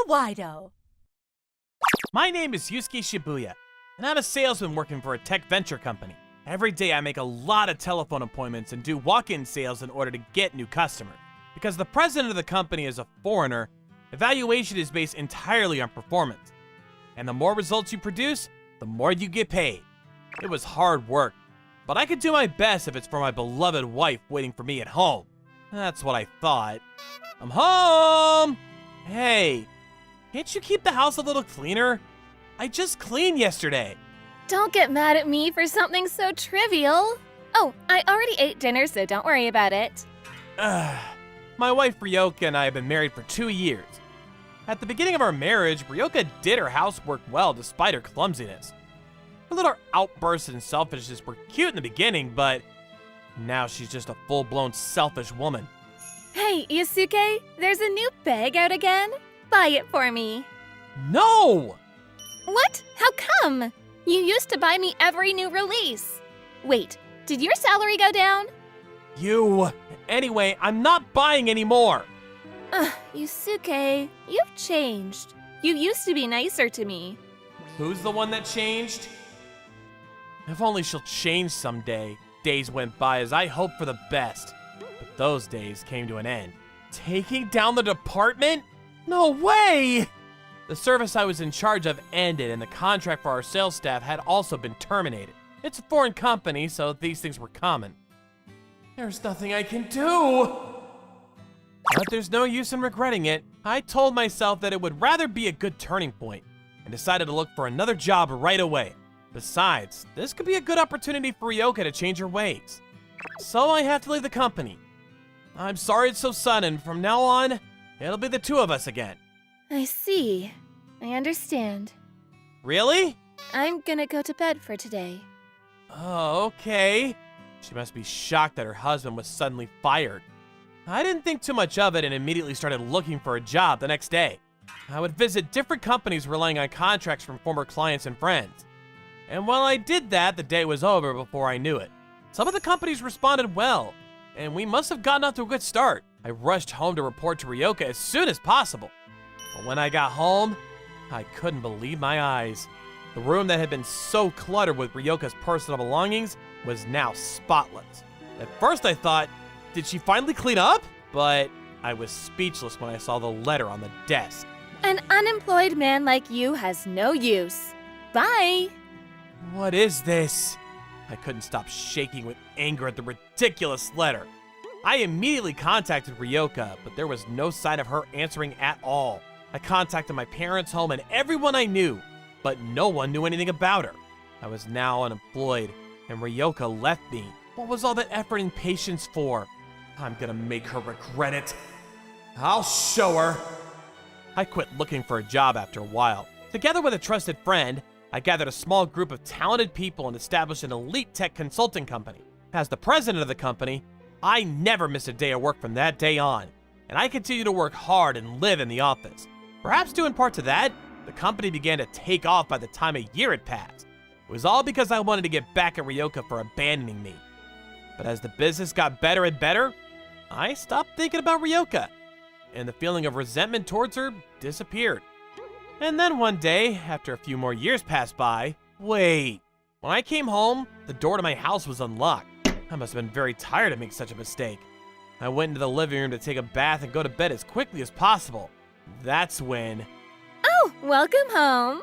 Manga-Waido. My name is Yusuke Shibuya, and I'm a salesman working for a tech venture company. Every day I make a lot of telephone appointments and do walk-in sales in order to get new customers. Because the president of the company is a foreigner, evaluation is based entirely on performance. And the more results you produce, the more you get paid. It was hard work, but I could do my best if it's for my beloved wife waiting for me at home. That's what I thought. I'm home! Hey, can't you keep the house a little cleaner? I just cleaned yesterday. Don't get mad at me for something so trivial. Oh, I already ate dinner, so don't worry about it. My wife Ryoka and I have been married for 2 years. At the beginning of our marriage, Ryoka did her housework well despite her clumsiness. Her little outbursts and selfishness were cute in the beginning, but now she's just a full-blown selfish woman. Hey, Yusuke, there's a new bag out again. Buy it for me. No! What? How come? You used to buy me every new release. Wait, did your salary go down? Anyway, I'm not buying anymore. Yusuke, you've changed. You used to be nicer to me. Who's the one that changed? If only she'll change someday. Days went by as I hoped for the best, but those days came to an end. Taking down the department? No way! The service I was in charge of ended, and the contract for our sales staff had also been terminated. It's a foreign company, so these things were common. There's nothing I can do! But there's no use in regretting it. I told myself that it would rather be a good turning point, and decided to look for another job right away. Besides, this could be a good opportunity for Ryoka to change her ways. So I have to leave the company. I'm sorry it's so sudden. From now on, it'll be the two of us again. I see. I understand. Really? I'm gonna go to bed for today. Oh, okay. She must be shocked that her husband was suddenly fired. I didn't think too much of it and immediately started looking for a job the next day. I would visit different companies relying on contracts from former clients and friends. And while I did that, the day was over before I knew it. Some of the companies responded well, and we must have gotten off to a good start. I rushed home to report to Ryoka as soon as possible. But when I got home, I couldn't believe my eyes. The room that had been so cluttered with Ryoka's personal belongings was now spotless. At first I thought, did she finally clean up? But I was speechless when I saw the letter on the desk. An unemployed man like you has no use. Bye! What is this? I couldn't stop shaking with anger at the ridiculous letter. I immediately contacted Ryoka, but there was no sign of her answering at all. I contacted my parents' home and everyone I knew, but no one knew anything about her. I was now unemployed, and Ryoka left me. What was all that effort and patience for? I'm gonna make her regret it. I'll show her. I quit looking for a job after a while. Together with a trusted friend, I gathered a small group of talented people and established an elite tech consulting company. As the president of the company, I never missed a day of work from that day on, and I continued to work hard and live in the office. Perhaps due in part to that, the company began to take off by the time a year had passed. It was all because I wanted to get back at Ryoka for abandoning me. But as the business got better and better, I stopped thinking about Ryoka, and the feeling of resentment towards her disappeared. And then one day, after a few more years passed by, wait. When I came home, the door to my house was unlocked. I must have been very tired to make such a mistake. I went into the living room to take a bath and go to bed as quickly as possible. That's when... Oh, welcome home.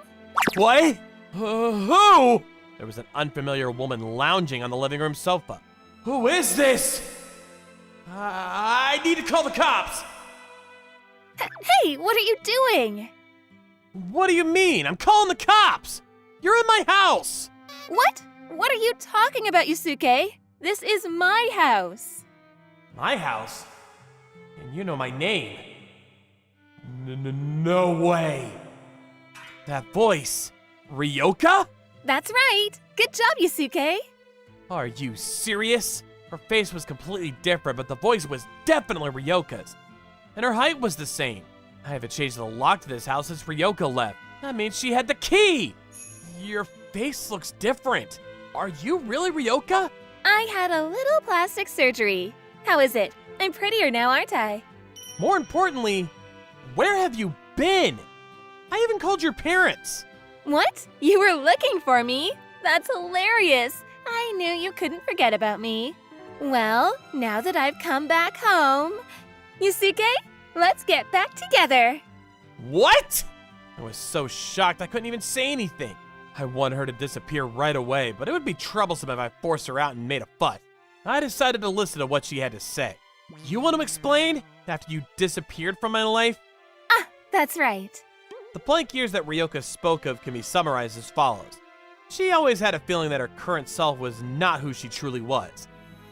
What? Who? There was an unfamiliar woman lounging on the living room sofa. Who is this? I need to call the cops. Hey, what are you doing? What do you mean? I'm calling the cops! You're in my house! What? What are you talking about, Yusuke? This is my house. My house? And you know my name. No way. That voice. Ryoka? That's right. Good job, Yusuke. Are you serious? Her face was completely different, but the voice was definitely Ryoka's. And her height was the same. I haven't changed the lock to this house since Ryoka left. That means she had the key! Your face looks different. Are you really Ryoka? I had a little plastic surgery. How is it? I'm prettier now, aren't I? More importantly, where have you been? I even called your parents. What? You were looking for me? That's hilarious. I knew you couldn't forget about me. Well, now that I've come back home, Yusuke, let's get back together. What? I was so shocked I couldn't even say anything. I wanted her to disappear right away, but it would be troublesome if I forced her out and made a fuss. I decided to listen to what she had to say. You want to explain? After you disappeared from my life? Ah, that's right. The blank years that Ryoka spoke of can be summarized as follows. She always had a feeling that her current self was not who she truly was.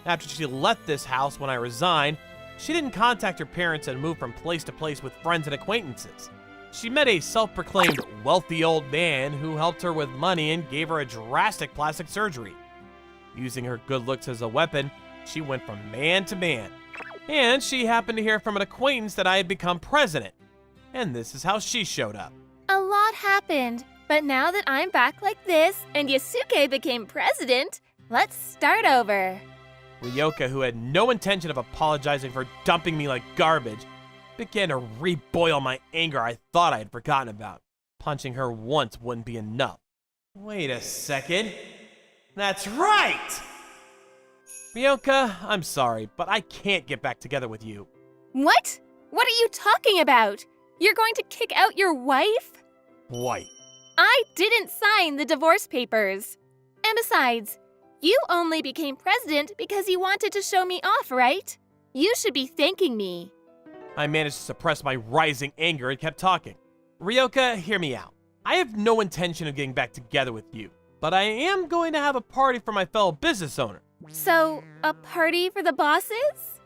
After she left this house when I resigned, she didn't contact her parents and moved from place to place with friends and acquaintances. She met a self-proclaimed wealthy old man who helped her with money and gave her a drastic plastic surgery. Using her good looks as a weapon, she went from man to man. And she happened to hear from an acquaintance that I had become president. And this is how she showed up. A lot happened, but now that I'm back like this and Yusuke became president, let's start over. Ryoka, who had no intention of apologizing for dumping me like garbage, began to reboil my anger I thought I had forgotten about. Punching her once wouldn't be enough. Wait a second. That's right! Ryoka, I'm sorry, but I can't get back together with you. What? What are you talking about? You're going to kick out your wife? White. I didn't sign the divorce papers. And besides, you only became president because you wanted to show me off, right? You should be thanking me. I managed to suppress my rising anger and kept talking. Ryoka, hear me out. I have no intention of getting back together with you, but I am going to have a party for my fellow business owner. So, a party for the bosses?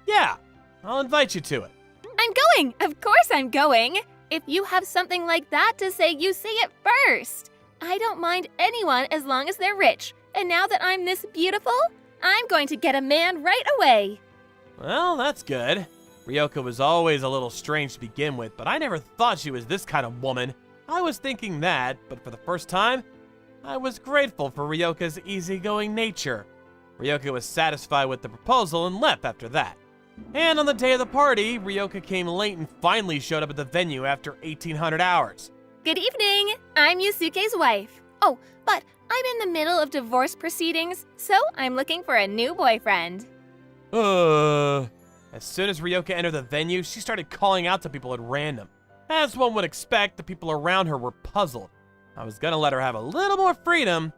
Yeah, I'll invite you to it. I'm going! Of course I'm going! If you have something like that to say, you say it first! I don't mind anyone as long as they're rich, and now that I'm this beautiful, I'm going to get a man right away! Well, that's good. Ryoka was always a little strange to begin with, but I never thought she was this kind of woman. I was thinking that, but for the first time, I was grateful for Ryoka's easygoing nature. Ryoka was satisfied with the proposal and left after that. And on the day of the party, Ryoka came late and finally showed up at the venue after 1,800 hours. Good evening! I'm Yusuke's wife. Oh, but I'm in the middle of divorce proceedings, so I'm looking for a new boyfriend. As soon as Ryoka entered the venue, she started calling out to people at random. As one would expect, the people around her were puzzled. I was gonna let her have a little more freedom,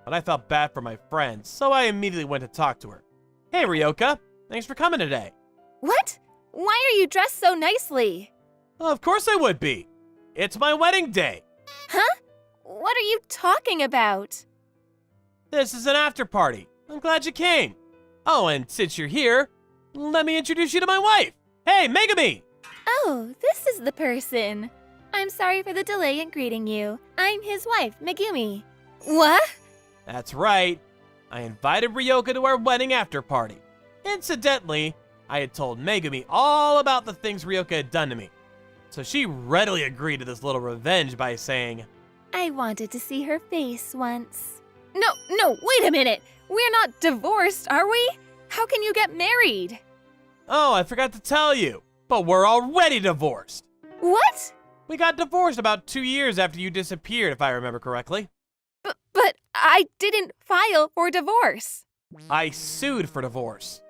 but I felt bad for my friends, so I immediately went to talk to her. Hey Ryoka, thanks for coming today. What? Why are you dressed so nicely? Of course I would be. It's my wedding day. Huh? What are you talking about? This is an after party. I'm glad you came. Oh, and since you're here, let me introduce you to my wife. Hey, Megami! Oh, this is the person. I'm sorry for the delay in greeting you. I'm his wife, Megumi. What? That's right. I invited Ryoka to our wedding after party. Incidentally, I had told Megumi all about the things Ryoka had done to me. So she readily agreed to this little revenge by saying, I wanted to see her face once. No, wait a minute. We're not divorced, are we? How can you get married? Oh, I forgot to tell you, but we're already divorced. What? We got divorced about 2 years after you disappeared, if I remember correctly. But I didn't file for divorce. I sued for divorce.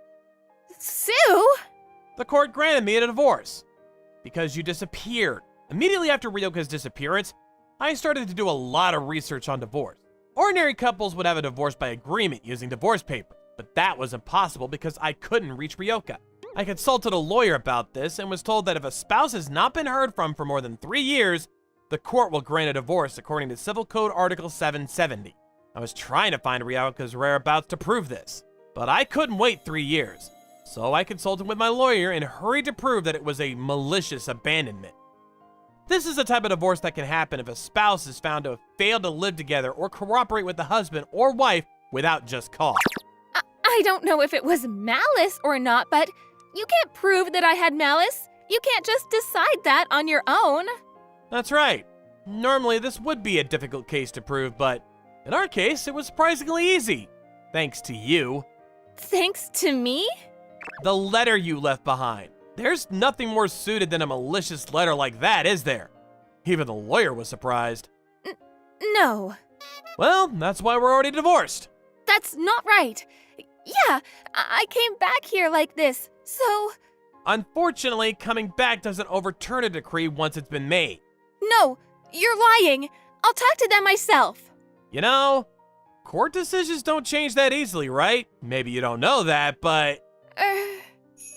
Sue? The court granted me a divorce because you disappeared. Immediately after Ryoka's disappearance, I started to do a lot of research on divorce. Ordinary couples would have a divorce by agreement using divorce papers, but that was impossible because I couldn't reach Ryoka. I consulted a lawyer about this and was told that if a spouse has not been heard from for more than 3 years, the court will grant a divorce according to Civil Code Article 770. I was trying to find Ryoka's whereabouts to prove this, but I couldn't wait 3 years. So I consulted with my lawyer and hurried to prove that it was a malicious abandonment. This is the type of divorce that can happen if a spouse is found to have failed to live together or cooperate with the husband or wife without just cause. I don't know if it was malice or not, but you can't prove that I had malice. You can't just decide that on your own. That's right. Normally this would be a difficult case to prove, but in our case, it was surprisingly easy. Thanks to you. Thanks to me? The letter you left behind. There's nothing more suited than a malicious letter like that, is there? Even the lawyer was surprised. No, Well, that's why we're already divorced. that's not right. Yeah, I came back here like this, so... Unfortunately, coming back doesn't overturn a decree once it's been made. No, you're lying. I'll talk to them myself. You know, court decisions don't change that easily, right? Maybe you don't know that, but...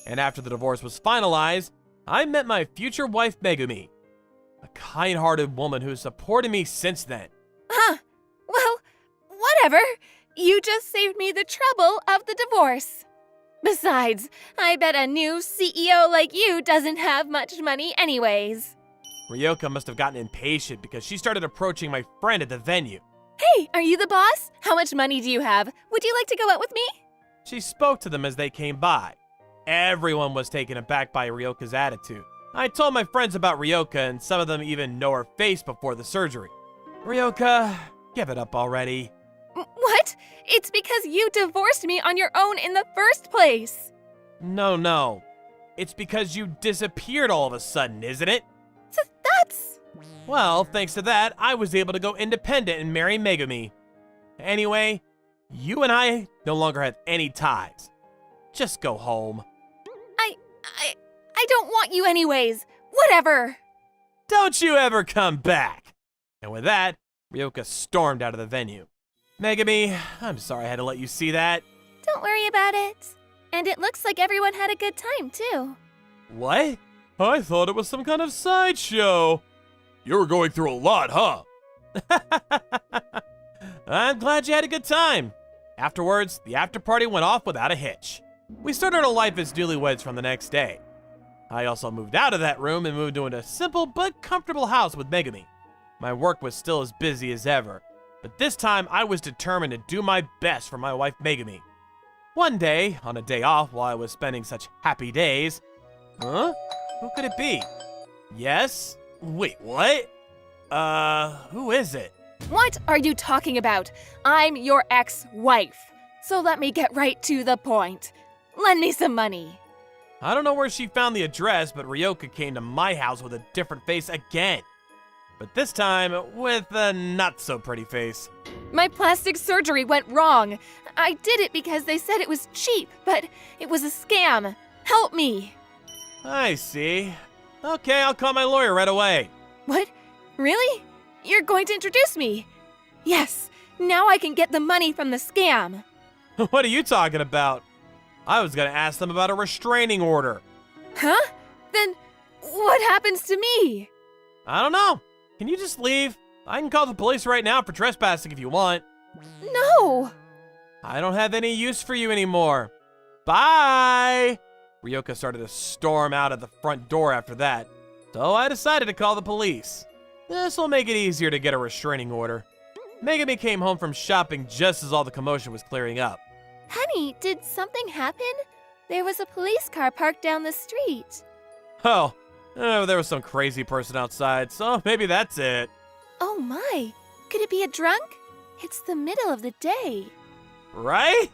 And after the divorce was finalized, I met my future wife, Megumi. A kind-hearted woman who's supported me since then. Huh. Well, whatever. You just saved me the trouble of the divorce. Besides, I bet a new CEO like you doesn't have much money anyways. Ryoka must have gotten impatient because she started approaching my friend at the venue. Hey, are you the boss? How much money do you have? Would you like to go out with me? She spoke to them as they came by. Everyone was taken aback by Ryoka's attitude. I told my friends about Ryoka, and some of them even know her face before the surgery. Ryoka, give it up already. What? It's because you divorced me on your own in the first place. No. It's because you disappeared all of a sudden, isn't it? That's... Well, thanks to that, I was able to go independent and marry Megumi. Anyway, you and I no longer have any ties. Just go home. I don't want you anyways. Whatever. Don't you ever come back! And with that, Ryoka stormed out of the venue. Megumi, I'm sorry I had to let you see that. Don't worry about it. And it looks like everyone had a good time, too. What? I thought it was some kind of sideshow. You were going through a lot, huh? I'm glad you had a good time. Afterwards, the after party went off without a hitch. We started our life as newlyweds from the next day. I also moved out of that room and moved into a simple but comfortable house with Megumi. My work was still as busy as ever, but this time I was determined to do my best for my wife Megumi. One day, on a day off while I was spending such happy days... Huh? Who could it be? Yes? Wait, what? Who is it? What are you talking about? I'm your ex-wife. So let me get right to the point. Lend me some money. I don't know where she found the address, but Ryoka came to my house with a different face again. But this time, with a not-so-pretty face. My plastic surgery went wrong. I did it because they said it was cheap, but it was a scam. Help me. I see. Okay, I'll call my lawyer right away. What? Really? You're going to introduce me? Yes, now I can get the money from the scam. What are you talking about? I was gonna ask them about a restraining order. Huh? Then what happens to me? I don't know. Can you just leave? I can call the police right now for trespassing if you want. No! I don't have any use for you anymore. Bye! Ryoka started to storm out of the front door after that, so I decided to call the police. This will make it easier to get a restraining order. Megumi came home from shopping just as all the commotion was clearing up. Honey, did something happen? There was a police car parked down the street. Oh, there was some crazy person outside, so maybe that's it. Oh my, could it be a drunk? It's the middle of the day. Right?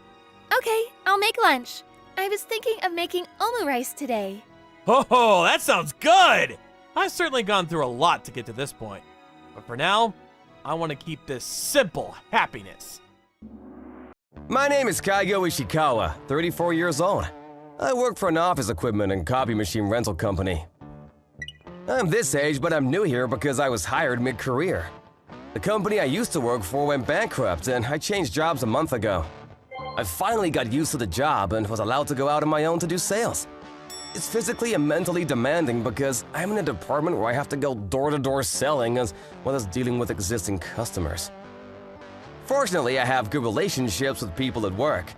Okay, I'll make lunch. I was thinking of making omurice today. Oh, that sounds good! I've certainly gone through a lot to get to this point. But for now, I want to keep this simple happiness. My name is Kaigo Ishikawa, 34 years old. I work for an office equipment and copy machine rental company. I'm this age, but I'm new here because I was hired mid-career. The company I used to work for went bankrupt, and I changed jobs a month ago. I finally got used to the job and was allowed to go out on my own to do sales. It's physically and mentally demanding because I'm in a department where I have to go door-to-door selling as well as dealing with existing customers. Fortunately, I have good relationships with people at work.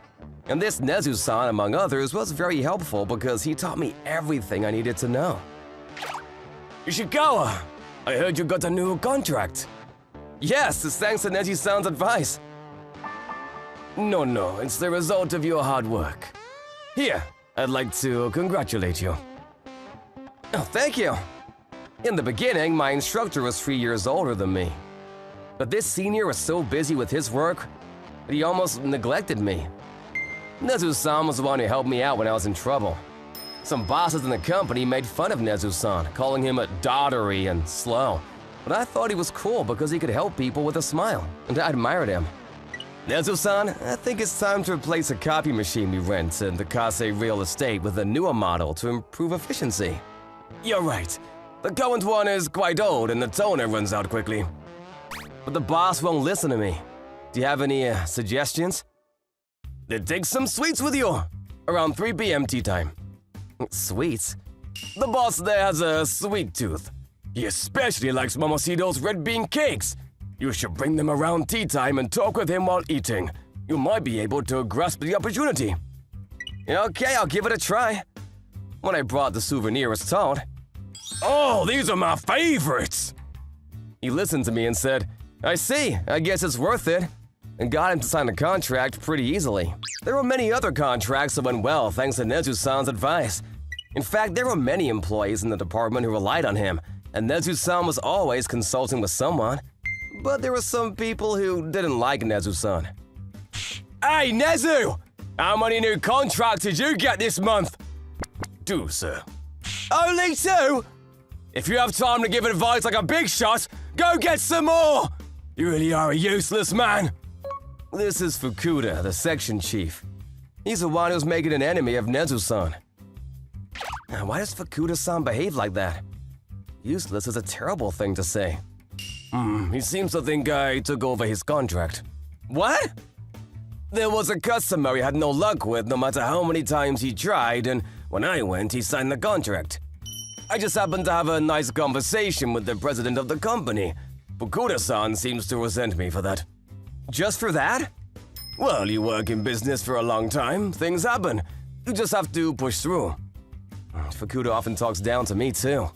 And this Nezu-san, among others, was very helpful because he taught me everything I needed to know. Ishikawa, I heard you got a new contract. Yes, it's thanks to Neji-san's advice. No, it's the result of your hard work. Here, I'd like to congratulate you. Oh, thank you. In the beginning, my instructor was 3 years older than me. But this senior was so busy with his work that he almost neglected me. Nezu-san was the one who helped me out when I was in trouble. Some bosses in the company made fun of Nezu-san, calling him a doddery and slow. but I thought he was cool because he could help people with a smile, and I admired him. Nezu-san, I think it's time to replace a copy machine we rent in the Kase real estate with a newer model to improve efficiency. You're right. The current one is quite old and the toner runs out quickly. But the boss won't listen to me. Do you have any suggestions? Then take some sweets with you. Around 3 p.m. tea time. Sweets? The boss there has a sweet tooth. He especially likes Momoshito's red bean cakes. You should bring them around tea time and talk with him while eating. You might be able to grasp the opportunity. Okay, I'll give it a try. When I brought the souvenir as told. Oh, these are my favorites! He listened to me and said, I see, I guess it's worth it. And got him to sign the contract pretty easily. There were many other contracts that went well thanks to Nezu-san's advice. In fact, there were many employees in the department who relied on him, and Nezu-san was always consulting with someone. But there were some people who didn't like Nezu-san. Hey, Nezu! How many new contracts did you get this month? 2, sir. Only 2? If you have time to give advice like a big shot, go get some more! You really are a useless man. This is Fukuda, the section chief. He's the one who's making an enemy of Nezu-san. Now, why does Fukuda-san behave like that? Useless is a terrible thing to say. He seems to think I took over his contract. What? There was a customer he had no luck with no matter how many times he tried, and when I went, he signed the contract. I just happened to have a nice conversation with the president of the company. Fukuda-san seems to resent me for that. Just for that? Well, you work in business for a long time, things happen. You just have to push through. Fukuda often talks down to me too.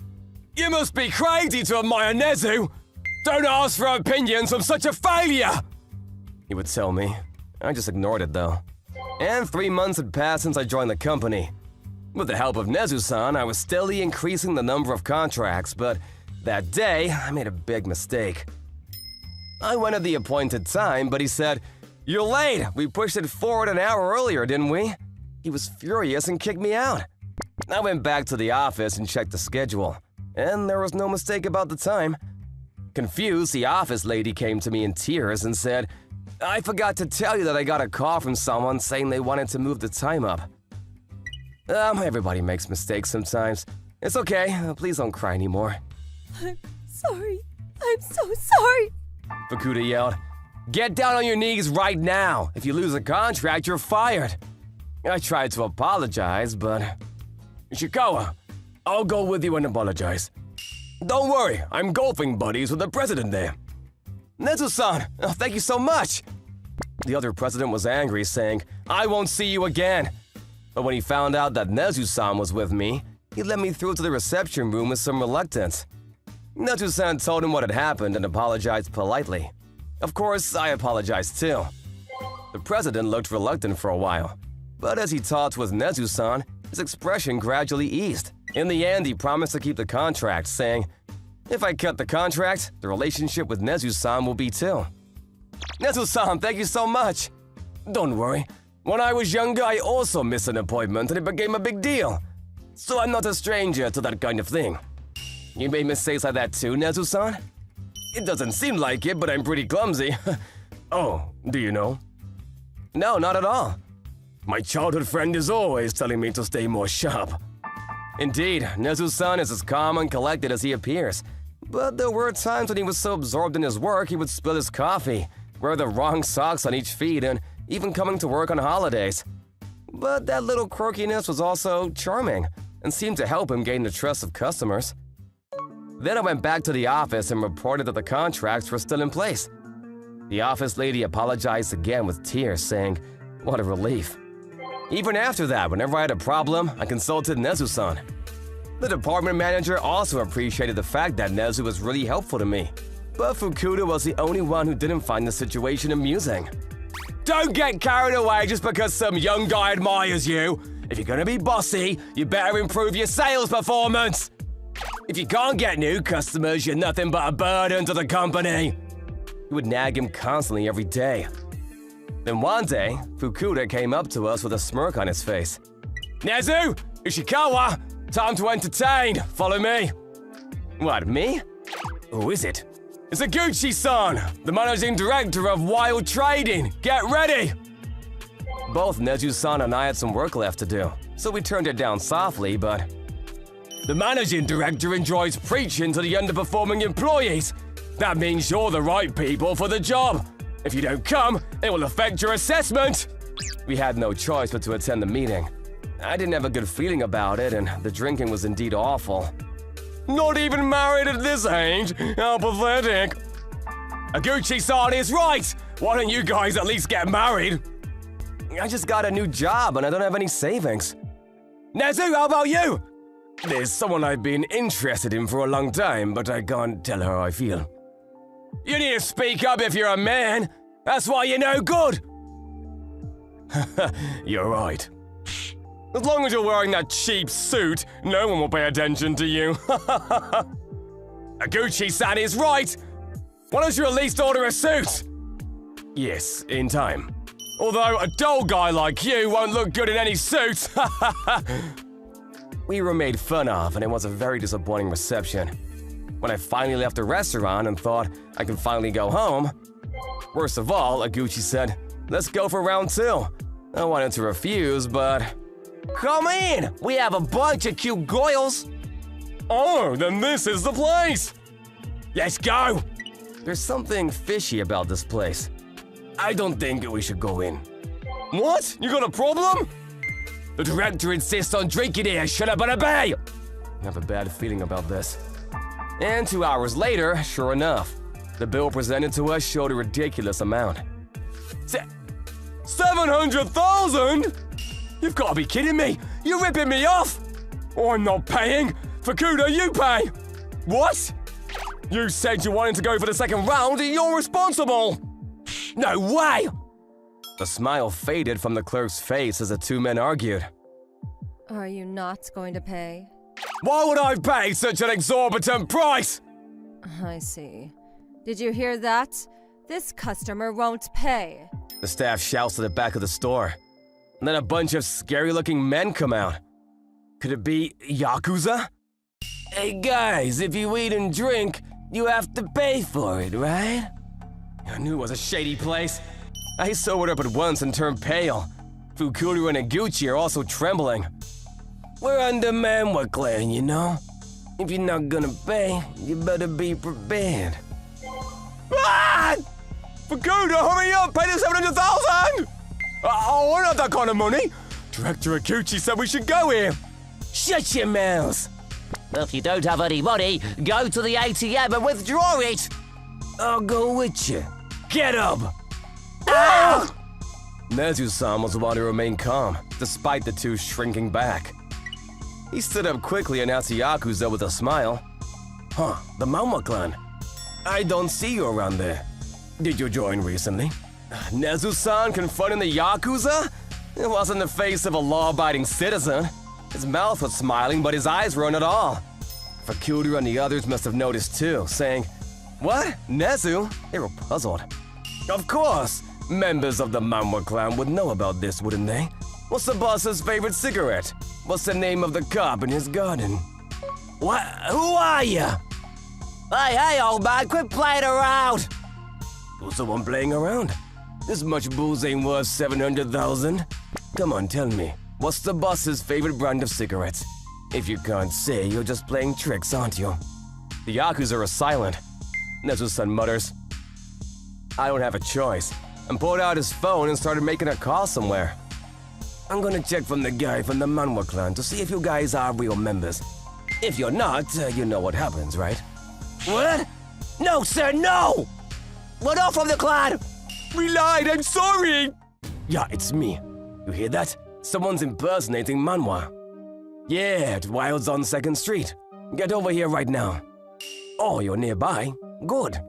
You must be crazy to admire Nezu! Don't ask for opinions from such a failure! He would tell me. I just ignored it though. And 3 months had passed since I joined the company. With the help of Nezu-san, I was steadily increasing the number of contracts, but that day, I made a big mistake. I went at the appointed time, but he said, You're late! We pushed it forward an hour earlier, didn't we? He was furious and kicked me out. I went back to the office and checked the schedule, and there was no mistake about the time. Confused, the office lady came to me in tears and said, I forgot to tell you that I got a call from someone saying they wanted to move the time up. Everybody makes mistakes sometimes. It's okay, please don't cry anymore. I'm sorry. I'm so sorry. Fukuda yelled, Get down on your knees right now. If you lose a contract, you're fired. I tried to apologize, but... Ishikawa, I'll go with you and apologize. Don't worry, I'm golfing buddies with the president there. Nezu-san, thank you so much. The other president was angry, saying, I won't see you again. But when he found out that Nezu-san was with me, he let me through to the reception room with some reluctance. Nezu-san told him what had happened and apologized politely. Of course, I apologized too. The president looked reluctant for a while, but as he talked with Nezu-san, his expression gradually eased. In the end, he promised to keep the contract, saying, If I cut the contract, the relationship with Nezu-san will be too. Nezu-san, thank you so much. Don't worry. When I was younger, I also missed an appointment and it became a big deal. So I'm not a stranger to that kind of thing. You made mistakes like that too, Nezu-san? It doesn't seem like it, but I'm pretty clumsy. Oh, do you know? No, not at all. My childhood friend is always telling me to stay more sharp. Indeed, Nezu-san is as calm and collected as he appears. But there were times when he was so absorbed in his work he would spill his coffee, wear the wrong socks on each feet, and even coming to work on holidays. But that little quirkiness was also charming and seemed to help him gain the trust of customers. Then I went back to the office and reported that the contracts were still in place. The office lady apologized again with tears, saying, What a relief. Even after that, whenever I had a problem, I consulted Nezu-san. The department manager also appreciated the fact that Nezu was really helpful to me. But Fukuda was the only one who didn't find the situation amusing. Don't get carried away just because some young guy admires you. If you're gonna be bossy, you better improve your sales performance. If you can't get new customers, you're nothing but a burden to the company. He would nag him constantly every day. Then one day, Fukuda came up to us with a smirk on his face. Nezu! Ishikawa! Time to entertain! Follow me! What, me? Who is it? It's Aguchi-san, the managing director of Wild Trading. Get ready! Both Nezu-san and I had some work left to do, so we turned it down softly, but... The managing director enjoys preaching to the underperforming employees. That means you're the right people for the job. If you don't come, it will affect your assessment. We had no choice but to attend the meeting. I didn't have a good feeling about it, and the drinking was indeed awful. Not even married at this age? How pathetic. Aguchi-san is right! Why don't you guys at least get married? I just got a new job and I don't have any savings. Nezu, how about you? There's someone I've been interested in for a long time, but I can't tell her how I feel. You need to speak up if you're a man. That's why you're no good. You're right. As long as you're wearing that cheap suit, no one will pay attention to you. Aguchi-san is right. Why don't you at least order a suit? Yes, in time. Although a dull guy like you won't look good in any suit. We were made fun of, and it was a very disappointing reception. When I finally left the restaurant and thought I can finally go home, worst of all, Aguchi said, "Let's go for round 2. I wanted to refuse, but... Come in! We have a bunch of cute girls! Oh, then this is the place! Let's go! There's something fishy about this place. I don't think we should go in. What? You got a problem? The director insists on drinking here, shut up and obey! I have a bad feeling about this. And 2 hours later, sure enough, the bill presented to us showed a ridiculous amount. 700,000? You've got to be kidding me! You're ripping me off! I'm not paying! Fukuda, you pay! What? You said you wanted to go for the second round, you're responsible! No way! The smile faded from the clerk's face as the two men argued. Are you not going to pay? Why would I pay such an exorbitant price? I see. Did you hear that? This customer won't pay. The staff shouts to the back of the store. And then a bunch of scary-looking men come out. Could it be Yakuza? Hey guys, if you eat and drink, you have to pay for it, right? I knew it was a shady place. I sobered up at once and turned pale. Fukuda and Aguchi are also trembling. We're under Manwa clan, you know? If you're not gonna pay, you better be prepared. Ah! Fukuda, hurry up! Pay the 700,000! Oh, I don't have that kind of money! Director Aguchi said we should go here! Shut your mouths! If you don't have any money, go to the ATM and withdraw it! I'll go with you. Get up! Ah! Nezu-san was the one to remain calm, despite the two shrinking back. He stood up quickly and asked the Yakuza with a smile. Huh, the Manwa clan. I don't see you around there. Did you join recently? Nezu-san confronting the Yakuza? It wasn't the face of a law-abiding citizen. His mouth was smiling, but his eyes weren't at all. Fukuda and the others must have noticed too, saying, "What? Nezu?" They were puzzled. Of course! Members of the Manwa clan would know about this, wouldn't they? What's the boss's favorite cigarette? What's the name of the cup in his garden? What? Who are you? Hey, old man, quit playing around! Who's the one playing around? This much booze ain't worth 700,000. Come on, tell me. What's the boss's favorite brand of cigarettes? If you can't say, you're just playing tricks, aren't you? The Yakuza are silent. Nezu-san mutters, I don't have a choice, and pulled out his phone and started making a call somewhere. I'm gonna check from the guy from the Manwa clan to see if you guys are real members. If you're not, you know what happens, right? What? No, sir, no! We're not from the clan! We lied, I'm sorry! Yeah, it's me. You hear that? Someone's impersonating Manwa. Yeah, Wild's on 2nd Street. Get over here right now. Oh, you're nearby? Good.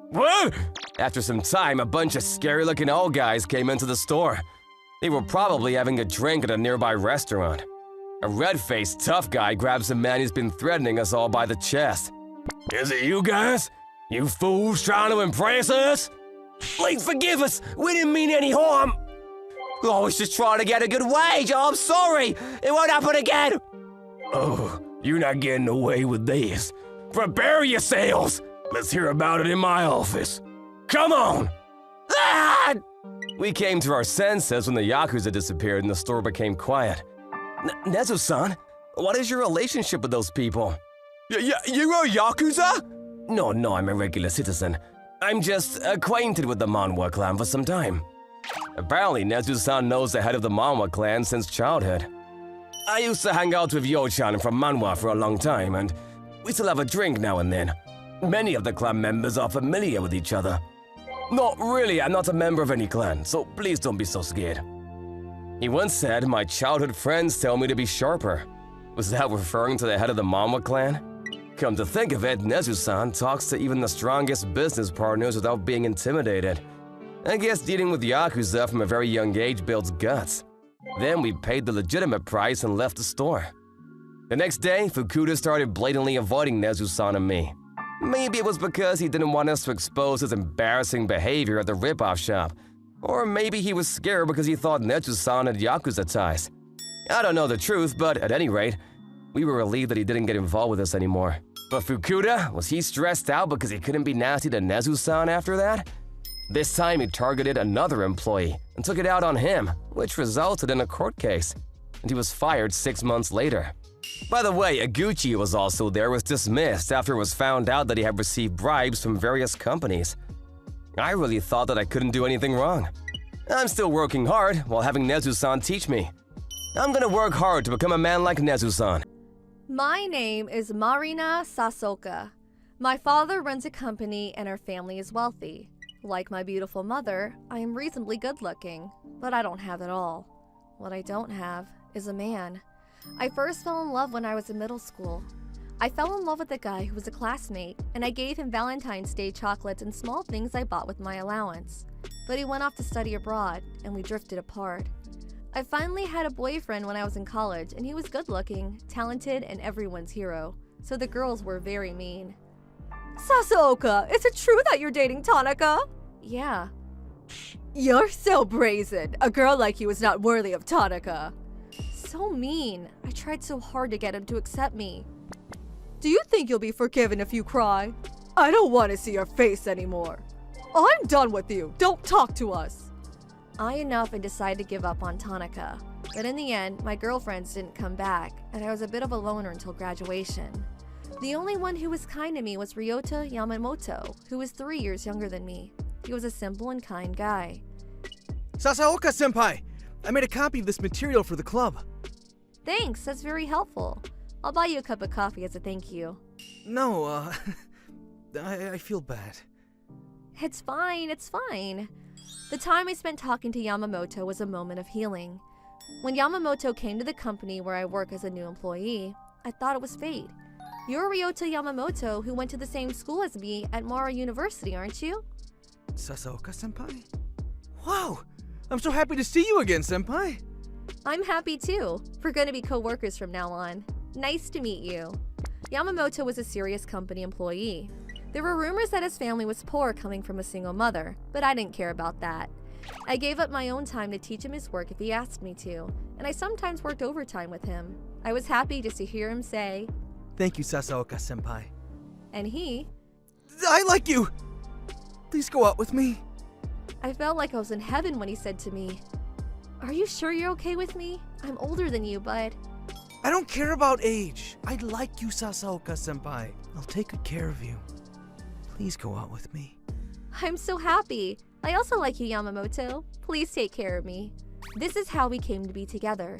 What? After some time, a bunch of scary-looking old guys came into the store. They were probably having a drink at a nearby restaurant. A red-faced tough guy grabs the man who's been threatening us all by the chest. Is it you guys? You fools trying to impress us? Please forgive us! We didn't mean any harm! I was just trying to get a good wage, I'm sorry! It won't happen again! Oh, you're not getting away with this. Prepare yourselves! Let's hear about it in my office. Come on! Ah! We came to our senses when the Yakuza disappeared and the store became quiet. Nezu-san, what is your relationship with those people? You're a Yakuza? No, I'm a regular citizen. I'm just acquainted with the Manwa clan for some time. Apparently, Nezu-san knows the head of the Manwa clan since childhood. I used to hang out with Yo-chan from Manwa for a long time, and we still have a drink now and then. Many of the clan members are familiar with each other. Not really, I'm not a member of any clan, so please don't be so scared. He once said, my childhood friends tell me to be sharper. Was that referring to the head of the Manwa clan? Come to think of it, Nezu-san talks to even the strongest business partners without being intimidated. I guess dealing with Yakuza from a very young age builds guts. Then we paid the legitimate price and left the store. The next day, Fukuda started blatantly avoiding Nezu-san and me. Maybe it was because he didn't want us to expose his embarrassing behavior at the rip-off shop. Or maybe he was scared because he thought Nezu-san had Yakuza ties. I don't know the truth, but at any rate, we were relieved that he didn't get involved with us anymore. But Fukuda, was he stressed out because he couldn't be nasty to Nezu-san after that? This time he targeted another employee and took it out on him, which resulted in a court case, and he was fired 6 months later. By the way, Iguchi was also there, was dismissed after it was found out that he had received bribes from various companies. I really thought that I couldn't do anything wrong. I'm still working hard while having Nezu-san teach me. I'm gonna work hard to become a man like Nezu-san. My name is Marina Sasoka. My father runs a company and our family is wealthy. Like my beautiful mother, I am reasonably good-looking, but I don't have it all. What I don't have is a man. I first fell in love when I was in middle school. I fell in love with a guy who was a classmate, and I gave him Valentine's Day chocolates and small things I bought with my allowance. But he went off to study abroad, and we drifted apart. I finally had a boyfriend when I was in college, and he was good-looking, talented, and everyone's hero, so the girls were very mean. Sasoka, is it true that you're dating Tanaka? Yeah. You're so brazen. A girl like you is not worthy of Tanaka. So mean. I tried so hard to get him to accept me. Do you think you'll be forgiven if you cry? I don't want to see your face anymore. I'm done with you. Don't talk to us. I enough and decided to give up on Tanaka. But in the end, my girlfriends didn't come back, and I was a bit of a loner until graduation. The only one who was kind to me was Ryota Yamamoto, who was 3 years younger than me. He was a simple and kind guy. Sasaoka-senpai! I made a copy of this material for the club. Thanks, that's very helpful. I'll buy you a cup of coffee as a thank you. No, I feel bad. It's fine, it's fine. The time I spent talking to Yamamoto was a moment of healing. When Yamamoto came to the company where I work as a new employee, I thought it was fate. You're Ryota Yamamoto, who went to the same school as me at Mara University, aren't you? Sasaoka-senpai? Wow! I'm so happy to see you again, senpai! I'm happy too. We're going to be co-workers from now on. Nice to meet you. Yamamoto was a serious company employee. There were rumors that his family was poor coming from a single mother, but I didn't care about that. I gave up my own time to teach him his work if he asked me to, and I sometimes worked overtime with him. I was happy just to hear him say, Thank you, Sasaoka-senpai. And he, I like you! Please go out with me. I felt like I was in heaven when he said to me, Are you sure you're okay with me? I'm older than you, but... I don't care about age. I like you, Sasaoka-senpai. I'll take good care of you. Please go out with me. I'm so happy. I also like you, Yamamoto. Please take care of me. This is how we came to be together.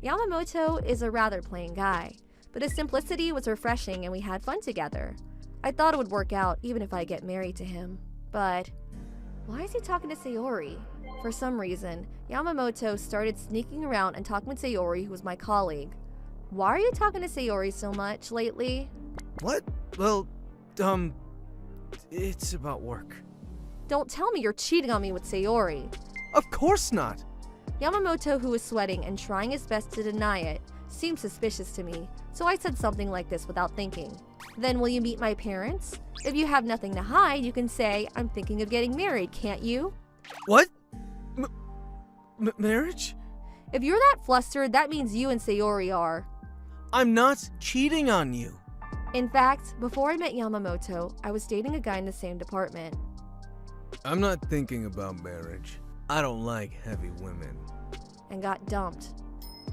Yamamoto is a rather plain guy, but his simplicity was refreshing and we had fun together. I thought it would work out even if I get married to him. But why is he talking to Sayori? For some reason, Yamamoto started sneaking around and talking with Sayori, who was my colleague. Why are you talking to Sayori so much lately? What? Well, it's about work. Don't tell me you're cheating on me with Sayori. Of course not. Yamamoto, who was sweating and trying his best to deny it, seemed suspicious to me, so I said something like this without thinking. Then will you meet my parents? If you have nothing to hide, you can say, I'm thinking of getting married, can't you? What? Marriage? If you're that flustered, that means you and Sayori are. I'm not cheating on you. In fact, before I met Yamamoto, I was dating a guy in the same department. I'm not thinking about marriage. I don't like heavy women. And got dumped.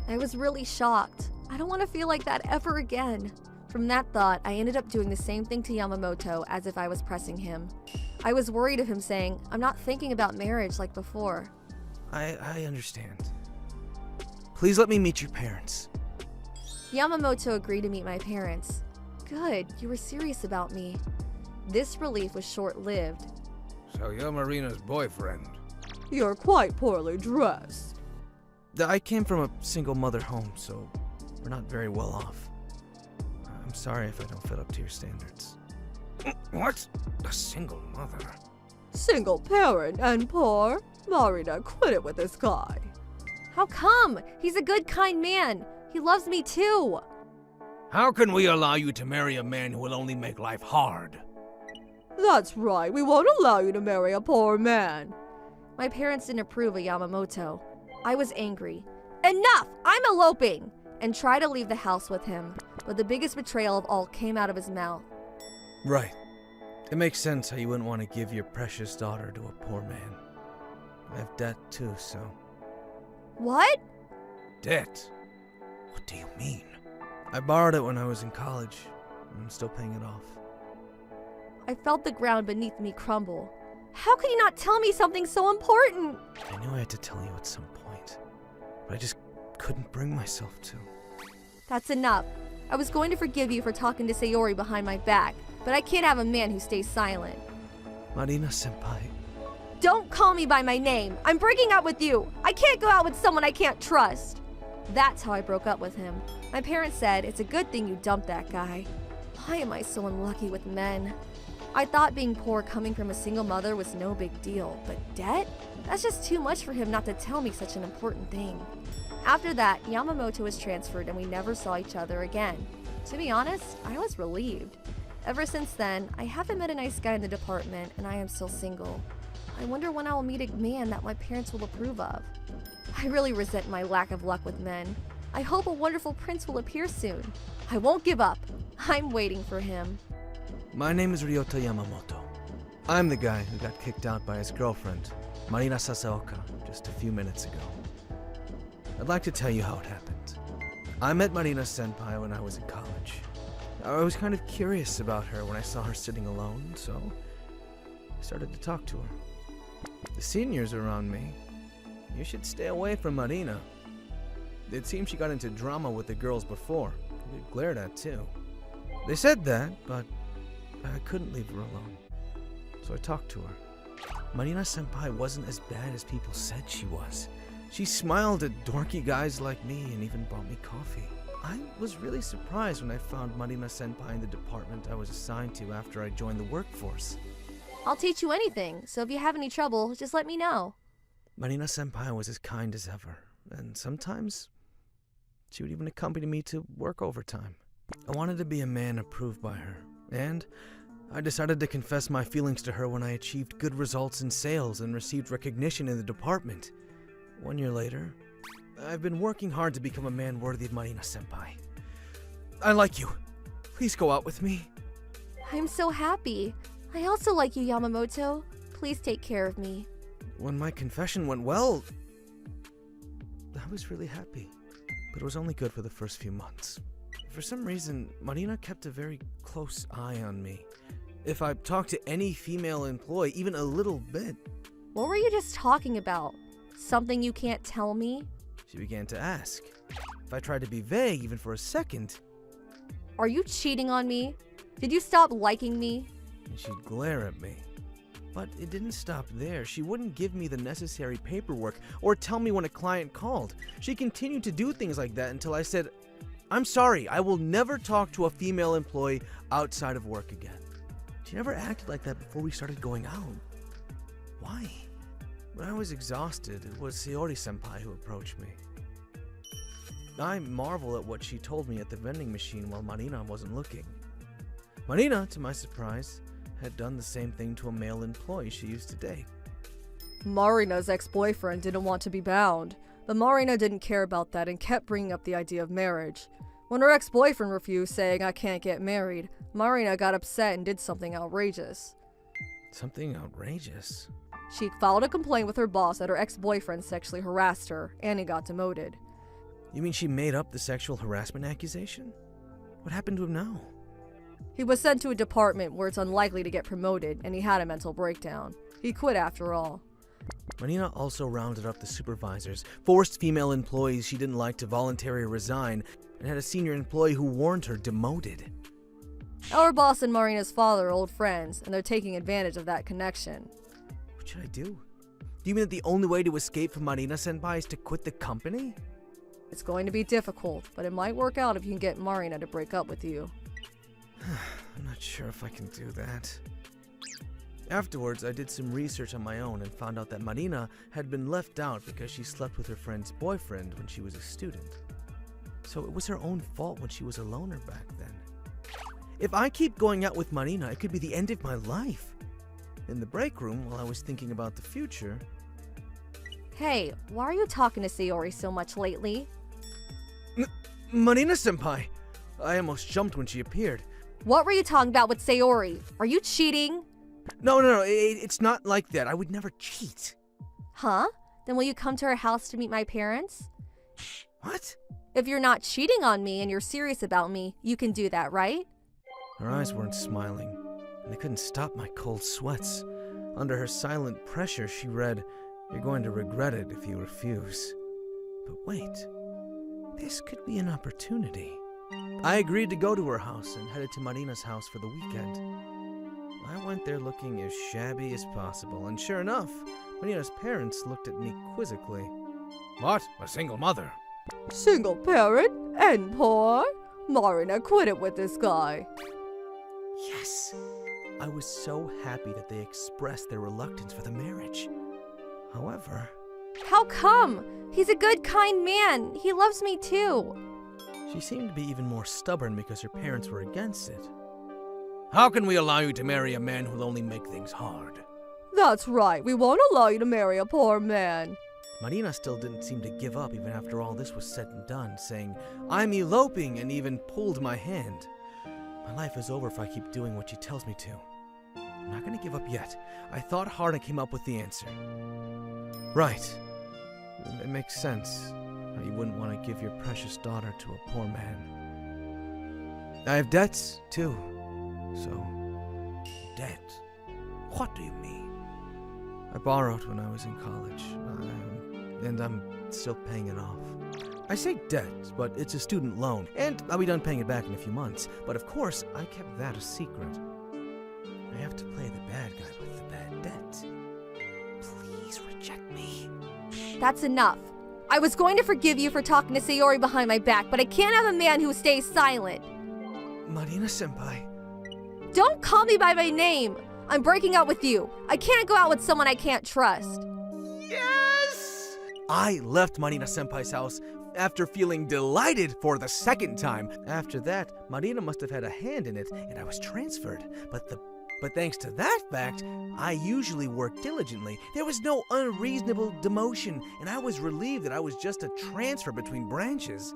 I was really shocked. I don't want to feel like that ever again. From that thought, I ended up doing the same thing to Yamamoto as if I was pressing him. I was worried of him saying, I'm not thinking about marriage like before. I understand. Please let me meet your parents. Yamamoto agreed to meet my parents. Good, you were serious about me. This relief was short-lived. So you're Marina's boyfriend. You're quite poorly dressed. I came from a single mother home, so we're not very well off. I'm sorry if I don't fit up to your standards. What? A single mother? Single parent and poor? Marina, quit it with this guy. How come? He's a good, kind man. He loves me too. How can we allow you to marry a man who will only make life hard? That's right, we won't allow you to marry a poor man. My parents didn't approve of Yamamoto. I was angry. Enough! I'm eloping! And tried to leave the house with him, but the biggest betrayal of all came out of his mouth. Right. It makes sense how you wouldn't want to give your precious daughter to a poor man. I have debt too, so... What? Debt? What do you mean? I borrowed it when I was in college, and I'm still paying it off. I felt the ground beneath me crumble. How could you not tell me something so important? I knew I had to tell you at some point, but I just couldn't bring myself to. That's enough. I was going to forgive you for talking to Sayori behind my back, but I can't have a man who stays silent. Marina-senpai. Don't call me by my name. I'm breaking up with you. I can't go out with someone I can't trust. That's how I broke up with him. My parents said it's a good thing you dumped that guy. Why am I so unlucky with men? I thought being poor coming from a single mother was no big deal, but debt? That's just too much for him not to tell me such an important thing. After that, Yamamoto was transferred and we never saw each other again. To be honest, I was relieved. Ever since then, I haven't met a nice guy in the department and I am still single. I wonder when I will meet a man that my parents will approve of. I really resent my lack of luck with men. I hope a wonderful prince will appear soon. I won't give up. I'm waiting for him. My name is Ryota Yamamoto. I'm the guy who got kicked out by his girlfriend, Marina Sasaoka, just a few minutes ago. I'd like to tell you how it happened. I met Marina-senpai when I was in college. I was kind of curious about her when I saw her sitting alone, so I started to talk to her. The seniors around me, you should stay away from Marina. It seems she got into drama with the girls before. You get glared at too. They said that, but I couldn't leave her alone. So I talked to her. Marina-senpai wasn't as bad as people said she was. She smiled at dorky guys like me and even bought me coffee. I was really surprised when I found Marina-senpai in the department I was assigned to after I joined the workforce. I'll teach you anything, so if you have any trouble, just let me know. Marina-senpai was as kind as ever, and sometimes she would even accompany me to work overtime. I wanted to be a man approved by her, and I decided to confess my feelings to her when I achieved good results in sales and received recognition in the department. 1 year later, I've been working hard to become a man worthy of Marina-senpai. I like you. Please go out with me. I'm so happy. I also like you, Yamamoto. Please take care of me. When my confession went well, I was really happy, but it was only good for the first few months. For some reason, Marina kept a very close eye on me. If I talked to any female employee, even a little bit, What were you just talking about? Something you can't tell me? she began to ask. If I tried to be vague even for a second, Are you cheating on me? Did you stop liking me? and she'd glare at me. But it didn't stop there. She wouldn't give me the necessary paperwork or tell me when a client called. She continued to do things like that until I said, I'm sorry, I will never talk to a female employee outside of work again. She never acted like that before we started going out. Why? When I was exhausted, it was Sayori-senpai who approached me. I marvel at what she told me at the vending machine while Marina wasn't looking. Marina, to my surprise, had done the same thing to a male employee she used to date. Marina's ex-boyfriend didn't want to be bound, but Marina didn't care about that and kept bringing up the idea of marriage. When her ex-boyfriend refused, saying I can't get married, Marina got upset and did something outrageous. Something outrageous? She filed a complaint with her boss that her ex-boyfriend sexually harassed her, and he got demoted. You mean she made up the sexual harassment accusation? What happened to him now? He was sent to a department where it's unlikely to get promoted, and he had a mental breakdown. He quit after all. Marina also rounded up the supervisors, forced female employees she didn't like to voluntarily resign, and had a senior employee who warned her demoted. Our boss and Marina's father are old friends, and they're taking advantage of that connection. What should I do? Do you mean that the only way to escape from Marina-senpai is to quit the company? It's going to be difficult, but it might work out if you can get Marina to break up with you. I'm not sure if I can do that. Afterwards, I did some research on my own and found out that Marina had been left out because she slept with her friend's boyfriend when she was a student. So it was her own fault when she was a loner back then. If I keep going out with Marina, it could be the end of my life. In the break room, while I was thinking about the future... Hey, why are you talking to Sayori so much lately? Marina-senpai! I almost jumped when she appeared. What were you talking about with Sayori? Are you cheating? No, it's not like that. I would never cheat. Huh? Then will you come to our house to meet my parents? What? If you're not cheating on me and you're serious about me, you can do that, right? Her eyes weren't smiling, and I couldn't stop my cold sweats. Under her silent pressure, she read, "You're going to regret it if you refuse." But wait, this could be an opportunity. I agreed to go to her house and headed to Marina's house for the weekend. I went there looking as shabby as possible, and sure enough, Marina's parents looked at me quizzically. What? A single mother? Single parent and poor? Marina quit it with this guy. Yes! I was so happy that they expressed their reluctance for the marriage. However... How come? He's a good, kind man. He loves me too. She seemed to be even more stubborn because her parents were against it. How can we allow you to marry a man who'll only make things hard? That's right. We won't allow you to marry a poor man. Marina still didn't seem to give up even after all this was said and done, saying, "I'm eloping," and even pulled my hand. My life is over if I keep doing what she tells me to. I'm not going to give up yet. I thought hard and came up with the answer. Right. It makes sense how you wouldn't want to give your precious daughter to a poor man. I have debts, too. So, debt? What do you mean? I borrowed when I was in college, and I'm still paying it off. I say debt, but it's a student loan, and I'll be done paying it back in a few months. But of course, I kept that a secret. I have to play the bad guy with the bad debt. Please reject me. That's enough. I was going to forgive you for talking to Sayori behind my back, but I can't have a man who stays silent. Marina-senpai. Don't call me by my name. I'm breaking up with you. I can't go out with someone I can't trust. Yes! I left Marina-senpai's house after feeling delighted for the second time. After that, Marina must have had a hand in it, and I was transferred. But thanks to that fact, I usually work diligently. There was no unreasonable demotion, and I was relieved that I was just a transfer between branches.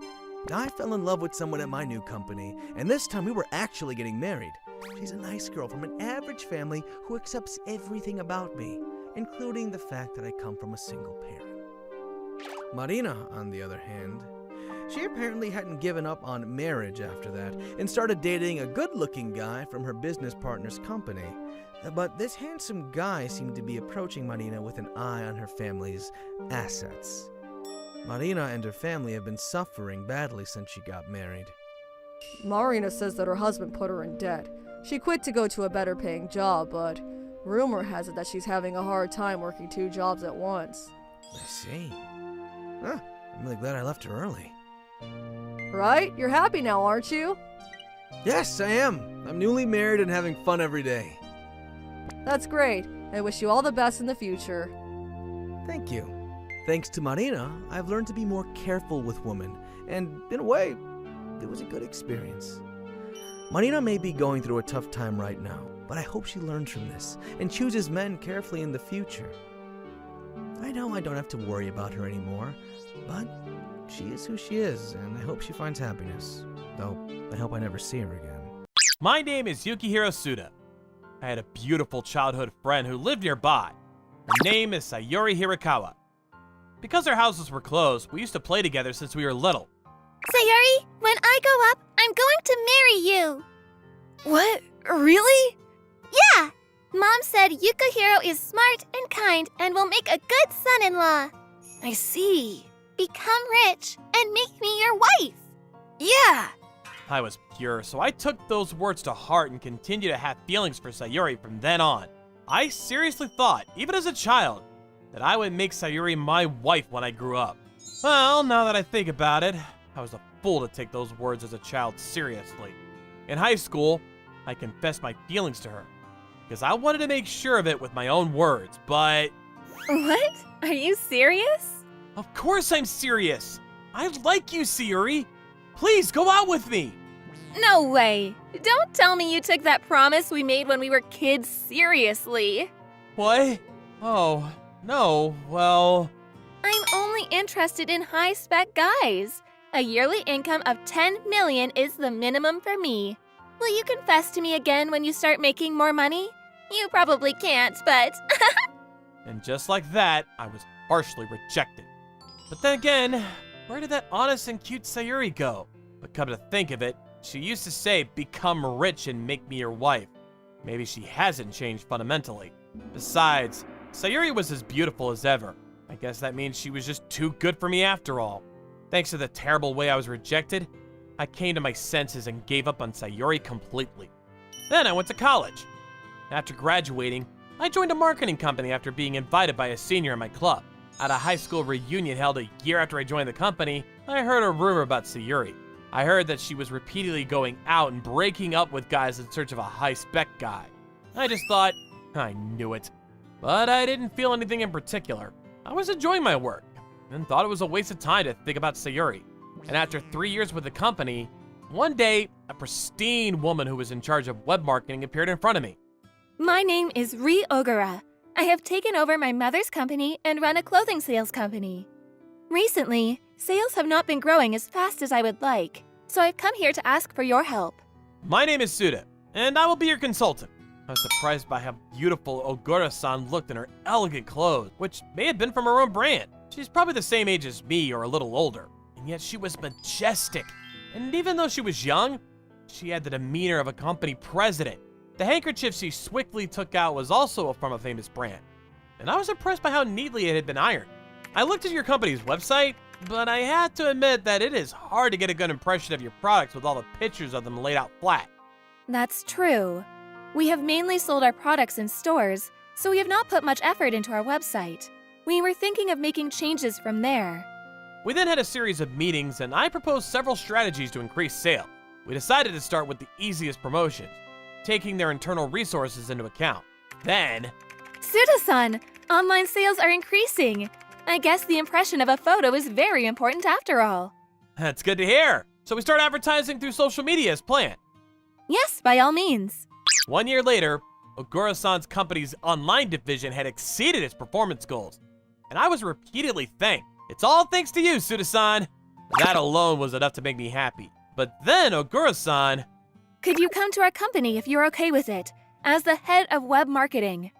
I fell in love with someone at my new company, and this time we were actually getting married. She's a nice girl from an average family who accepts everything about me, including the fact that I come from a single parent. Marina, on the other hand, she apparently hadn't given up on marriage after that and started dating a good-looking guy from her business partner's company. But this handsome guy seemed to be approaching Marina with an eye on her family's assets. Marina and her family have been suffering badly since she got married. Marina says that her husband put her in debt. She quit to go to a better paying job, but rumor has it that she's having a hard time working 2 jobs at once. I see. Huh, I'm really glad I left her early. Right? You're happy now, aren't you? Yes, I am. I'm newly married and having fun every day. That's great. I wish you all the best in the future. Thank you. Thanks to Marina, I've learned to be more careful with women, and in a way, it was a good experience. Marina may be going through a tough time right now, but I hope she learns from this and chooses men carefully in the future. I know I don't have to worry about her anymore, but she is who she is, and I hope she finds happiness. Though, I hope I never see her again. My name is Yukihiro Suda. I had a beautiful childhood friend who lived nearby. Her name is Sayuri Hirakawa. Because our houses were close, we used to play together since we were little. Sayuri, when I grow up, I'm going to marry you. What? Really? Yeah! Mom said Yukihiro is smart and kind and will make a good son-in-law. I see. Become rich and make me your wife. Yeah! I was pure, so I took those words to heart and continued to have feelings for Sayuri from then on. I seriously thought, even as a child, that I would make Sayuri my wife when I grew up. Well, now that I think about it, I was a fool to take those words as a child seriously. In high school, I confessed my feelings to her, because I wanted to make sure of it with my own words, but... What? Are you serious? Of course I'm serious! I like you, Sayuri! Please, go out with me! No way! Don't tell me you took that promise we made when we were kids seriously. What? Oh, no, well... I'm only interested in high-spec guys. A yearly income of 10 million is the minimum for me. Will you confess to me again when you start making more money? You probably can't, but... And just like that, I was harshly rejected. But then again, where did that honest and cute Sayuri go? But come to think of it, she used to say, become rich and make me your wife. Maybe she hasn't changed fundamentally. Besides, Sayuri was as beautiful as ever. I guess that means she was just too good for me after all. Thanks to the terrible way I was rejected, I came to my senses and gave up on Sayuri completely. Then I went to college. After graduating, I joined a marketing company after being invited by a senior in my club. At a high school reunion held a year after I joined the company, I heard a rumor about Sayuri. I heard that she was repeatedly going out and breaking up with guys in search of a high-spec guy. I just thought, I knew it. But I didn't feel anything in particular. I was enjoying my work and thought it was a waste of time to think about Sayuri. And after 3 years with the company, one day, a pristine woman who was in charge of web marketing appeared in front of me. My name is Ri Ogura. I have taken over my mother's company and run a clothing sales company. Recently, sales have not been growing as fast as I would like, so I've come here to ask for your help. My name is Suda, and I will be your consultant. I was surprised by how beautiful Ogura-san looked in her elegant clothes, which may have been from her own brand. She's probably the same age as me or a little older, and yet she was majestic. And even though she was young, she had the demeanor of a company president. The handkerchief she swiftly took out was also from a famous brand, and I was impressed by how neatly it had been ironed. I looked at your company's website, but I had to admit that it is hard to get a good impression of your products with all the pictures of them laid out flat. That's true. We have mainly sold our products in stores, so we have not put much effort into our website. We were thinking of making changes from there. We then had a series of meetings, and I proposed several strategies to increase sales. We decided to start with the easiest promotions, taking their internal resources into account. Then... Suda-san, online sales are increasing. I guess the impression of a photo is very important after all. That's good to hear. So we start advertising through social media as planned. Yes, by all means. 1 year later, Ogura-san's company's online division had exceeded its performance goals, and I was repeatedly thanked. It's all thanks to you, Suda-san. That alone was enough to make me happy. But then Ogura-san... Could you come to our company if you're okay with it, as the head of web marketing?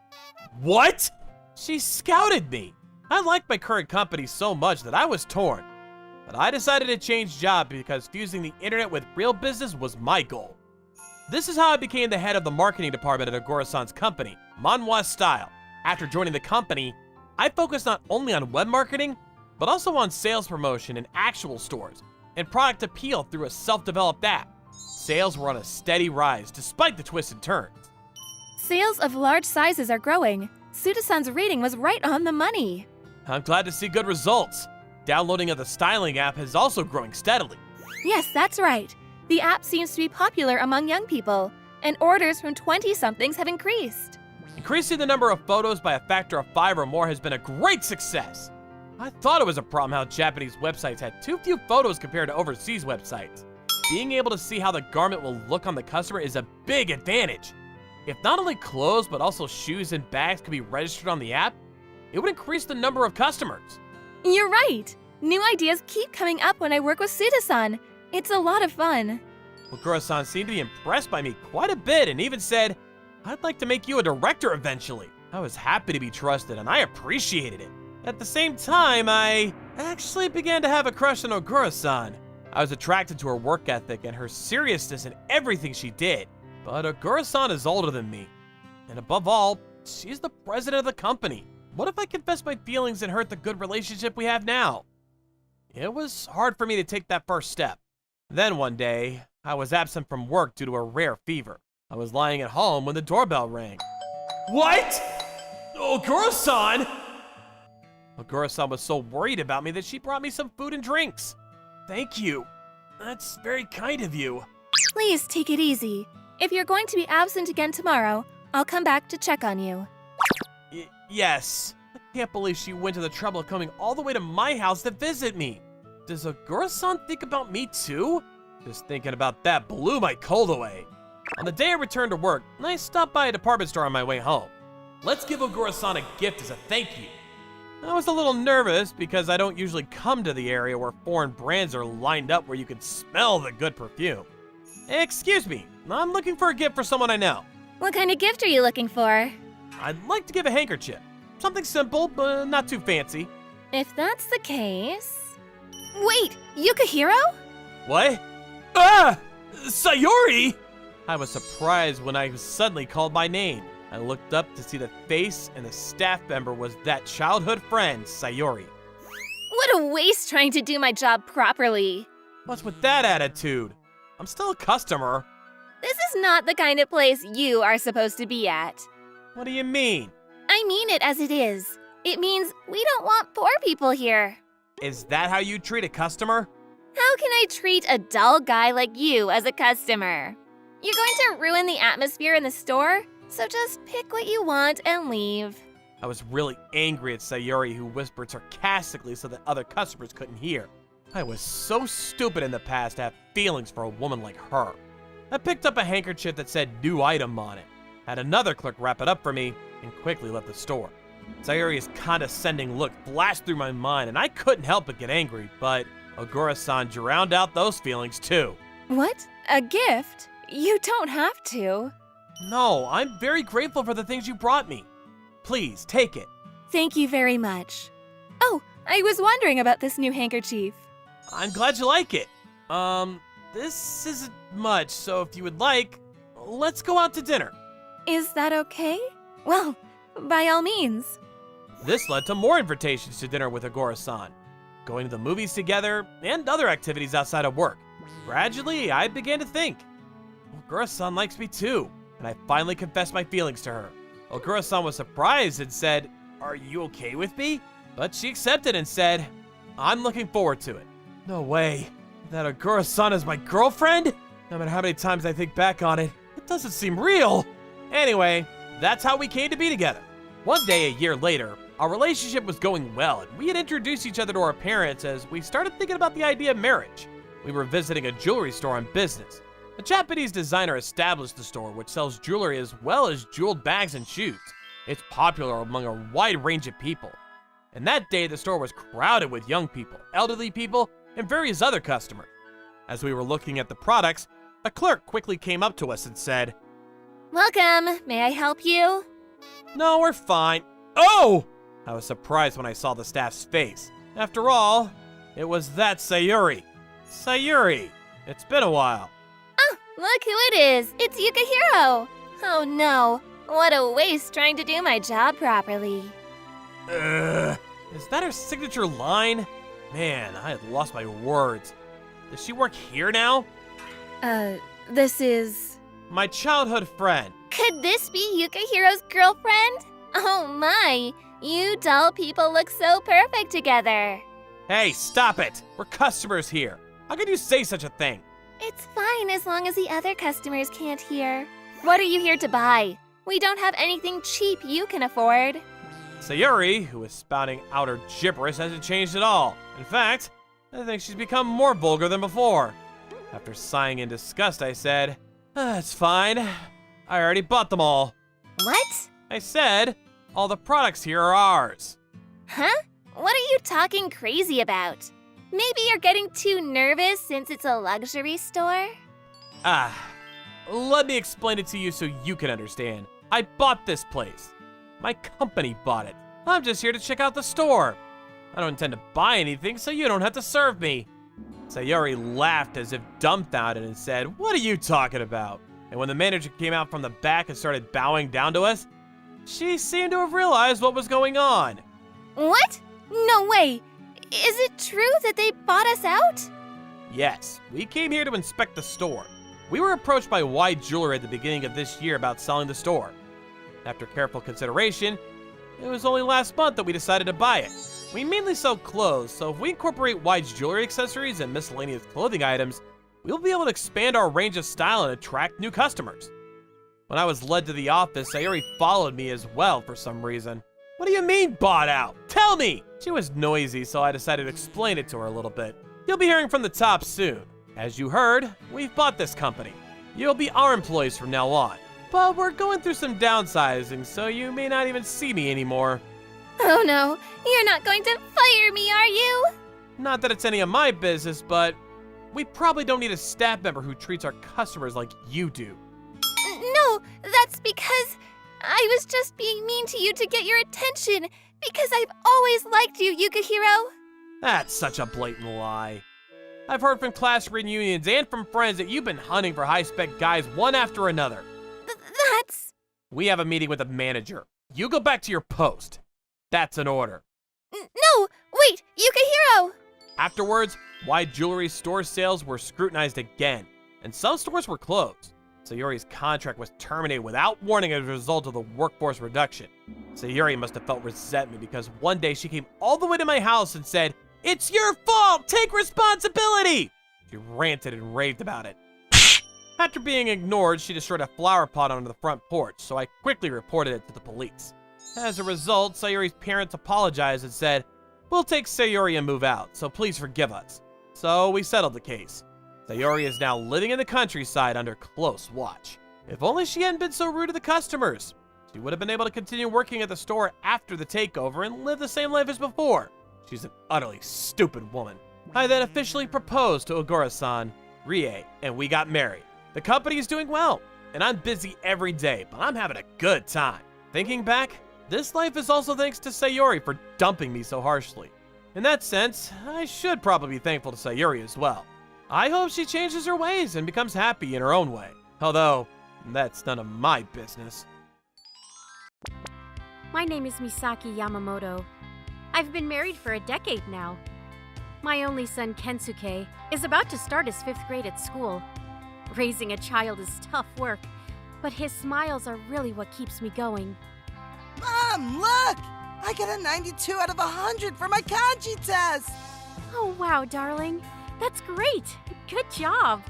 What? She scouted me. I liked my current company so much that I was torn. But I decided to change job because fusing the internet with real business was my goal. This is how I became the head of the marketing department at Ogura-san's company, Manhwa Style. After joining the company, I focused not only on web marketing, but also on sales promotion in actual stores, and product appeal through a self-developed app. Sales were on a steady rise despite the twists and turns. Sales of large sizes are growing. Suda-san's rating was right on the money. I'm glad to see good results. Downloading of the styling app is also growing steadily. Yes, that's right. The app seems to be popular among young people, and orders from 20-somethings have increased. Increasing the number of photos by a factor of 5 or more has been a great success. I thought it was a problem how Japanese websites had too few photos compared to overseas websites. Being able to see how the garment will look on the customer is a big advantage. If not only clothes, but also shoes and bags could be registered on the app, it would increase the number of customers. You're right. New ideas keep coming up when I work with Suda-san. It's a lot of fun. Ogura-san seemed to be impressed by me quite a bit and even said, "I'd like to make you a director eventually." I was happy to be trusted and I appreciated it. At the same time, I actually began to have a crush on Ogura-san. I was attracted to her work ethic and her seriousness in everything she did. But Ogura-san is older than me. And above all, she's the president of the company. What if I confess my feelings and hurt the good relationship we have now? It was hard for me to take that first step. Then one day, I was absent from work due to a rare fever. I was lying at home when the doorbell rang. What? Ogura-san? Ogura-san was so worried about me that she brought me some food and drinks. Thank you. That's very kind of you. Please take it easy. If you're going to be absent again tomorrow, I'll come back to check on you. Yes. I can't believe she went to the trouble of coming all the way to my house to visit me. Does Ogura-san think about me too? Just thinking about that blew my cold away. On the day I returned to work, I stopped by a department store on my way home. Let's give Ogura-san a gift as a thank you. I was a little nervous because I don't usually come to the area where foreign brands are lined up where you can smell the good perfume. Excuse me, I'm looking for a gift for someone I know. What kind of gift are you looking for? I'd like to give a handkerchief. Something simple, but not too fancy. If that's the case... Wait, Yukihiro? What? Ah! Sayori! I was surprised when I was suddenly called by name. I looked up to see the face and the staff member was that childhood friend, Sayori. What a waste trying to do my job properly. What's with that attitude? I'm still a customer. This is not the kind of place you are supposed to be at. What do you mean? I mean it as it is. It means we don't want poor people here. Is that how you treat a customer? How can I treat a dull guy like you as a customer? You're going to ruin the atmosphere in the store? So just pick what you want and leave. I was really angry at Sayori, who whispered sarcastically so that other customers couldn't hear. I was so stupid in the past to have feelings for a woman like her. I picked up a handkerchief that said new item on it, had another clerk wrap it up for me, and quickly left the store. Sayori's condescending look flashed through my mind and I couldn't help but get angry, but Ogura-san drowned out those feelings too. What? A gift? You don't have to. No, I'm very grateful for the things you brought me. Please, take it. Thank you very much. Oh, I was wondering about this new handkerchief. I'm glad you like it. This isn't much, so if you would like, let's go out to dinner. Is that okay? Well, by all means. This led to more invitations to dinner with Ogura-san, going to the movies together, and other activities outside of work. Gradually, I began to think, Ogura-san likes me too, and I finally confessed my feelings to her. Ogura-san was surprised and said, "Are you okay with me?" But she accepted and said, "I'm looking forward to it." No way. That Ogura-san is my girlfriend? No matter how many times I think back on it, it doesn't seem real. Anyway, that's how we came to be together. One day, a year later, our relationship was going well, and we had introduced each other to our parents as we started thinking about the idea of marriage. We were visiting a jewelry store on business. A Japanese designer established the store, which sells jewelry as well as jeweled bags and shoes. It's popular among a wide range of people. And that day, the store was crowded with young people, elderly people, and various other customers. As we were looking at the products, a clerk quickly came up to us and said, Welcome. May I help you? "No, we're fine." Oh! I was surprised when I saw the staff's face. After all, it was that Sayori. Sayori, it's been a while. Oh, look who it is. It's Yukihiro. Oh no. What a waste trying to do my job properly. Is that her signature line? Man, I had lost my words. Does she work here now? This is... My childhood friend. Could this be Yukihiro's girlfriend? Oh my, you dull people look so perfect together. Hey, stop it! We're customers here. How could you say such a thing? It's fine as long as the other customers can't hear. What are you here to buy? We don't have anything cheap you can afford. Sayori, who was spouting out her gibberish, hasn't changed at all. In fact, I think she's become more vulgar than before. After sighing in disgust, I said, "It's fine. I already bought them all." What? I said, all the products here are ours. Huh? What are you talking crazy about? Maybe you're getting too nervous since it's a luxury store? Let me explain it to you so you can understand. I bought this place. My company bought it. I'm just here to check out the store. I don't intend to buy anything, so you don't have to serve me. Sayori laughed as if dumbfounded and said, "What are you talking about?" And when the manager came out from the back and started bowing down to us, she seemed to have realized what was going on. What? No way! Is it true that they bought us out? Yes, we came here to inspect the store. We were approached by White Jewelry at the beginning of this year about selling the store. After careful consideration, it was only last month that we decided to buy it. We mainly sell clothes, so if we incorporate White's jewelry accessories and miscellaneous clothing items, we'll be able to expand our range of style and attract new customers. When I was led to the office, Sayori followed me as well for some reason. "What do you mean, bought out? Tell me!" She was noisy, so I decided to explain it to her a little bit. You'll be hearing from the top soon. As you heard, we've bought this company. You'll be our employees from now on. But we're going through some downsizing, so you may not even see me anymore. Oh no, you're not going to fire me, are you? Not that it's any of my business, but we probably don't need a staff member who treats our customers like you do. No, that's because I was just being mean to you to get your attention, because I've always liked you, Yukihiro. That's such a blatant lie. I've heard from class reunions and from friends that you've been hunting for high-spec guys one after another. That's... We have a meeting with the manager. You go back to your post. That's an order. No, wait, Yukihiro! Afterwards, White Jewelry store sales were scrutinized again, and some stores were closed. Sayori's contract was terminated without warning as a result of the workforce reduction. Sayori must have felt resentment because one day she came all the way to my house and said, "It's your fault! Take responsibility!" She ranted and raved about it. After being ignored, she destroyed a flower pot on the front porch, so I quickly reported it to the police. As a result, Sayori's parents apologized and said, "We'll take Sayori and move out, so please forgive us." So we settled the case. Sayori is now living in the countryside under close watch. If only she hadn't been so rude to the customers. She would have been able to continue working at the store after the takeover and live the same life as before. She's an utterly stupid woman. I then officially proposed to Ogura-san, Rie, and we got married. The company is doing well, and I'm busy every day, but I'm having a good time. Thinking back, this life is also thanks to Sayori for dumping me so harshly. In that sense, I should probably be thankful to Sayori as well. I hope she changes her ways and becomes happy in her own way. Although, that's none of my business. My name is Misaki Yamamoto. I've been married for a decade now. My only son, Kensuke, is about to start his 5th grade at school. Raising a child is tough work, but his smiles are really what keeps me going. Mom, look! I got a 92 out of 100 for my kanji test! Oh, wow, darling. That's great. Good job.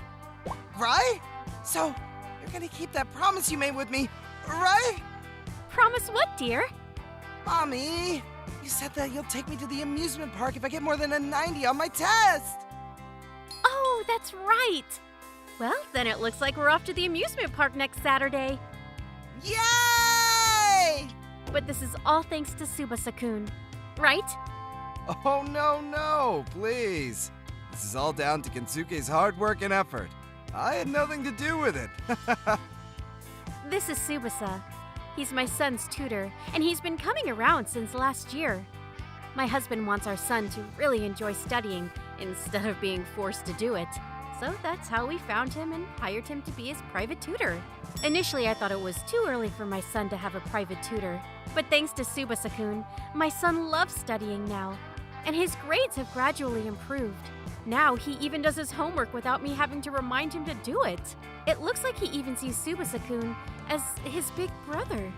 Right? So, you're gonna keep that promise you made with me, right? Promise what, dear? Mommy, you said that you'll take me to the amusement park if I get more than a 90 on my test! Oh, that's right. Well, then it looks like we're off to the amusement park next Saturday. Yay! But this is all thanks to Tsubasa-kun, right? Oh, no, please. This is all down to Kensuke's hard work and effort. I had nothing to do with it. This is Tsubasa. He's my son's tutor, and he's been coming around since last year. My husband wants our son to really enjoy studying instead of being forced to do it. So that's how we found him and hired him to be his private tutor. Initially, I thought it was too early for my son to have a private tutor. But thanks to Tsubasa-kun, my son loves studying now. And his grades have gradually improved. Now, he even does his homework without me having to remind him to do it. It looks like he even sees Tsubasa-kun as his big brother.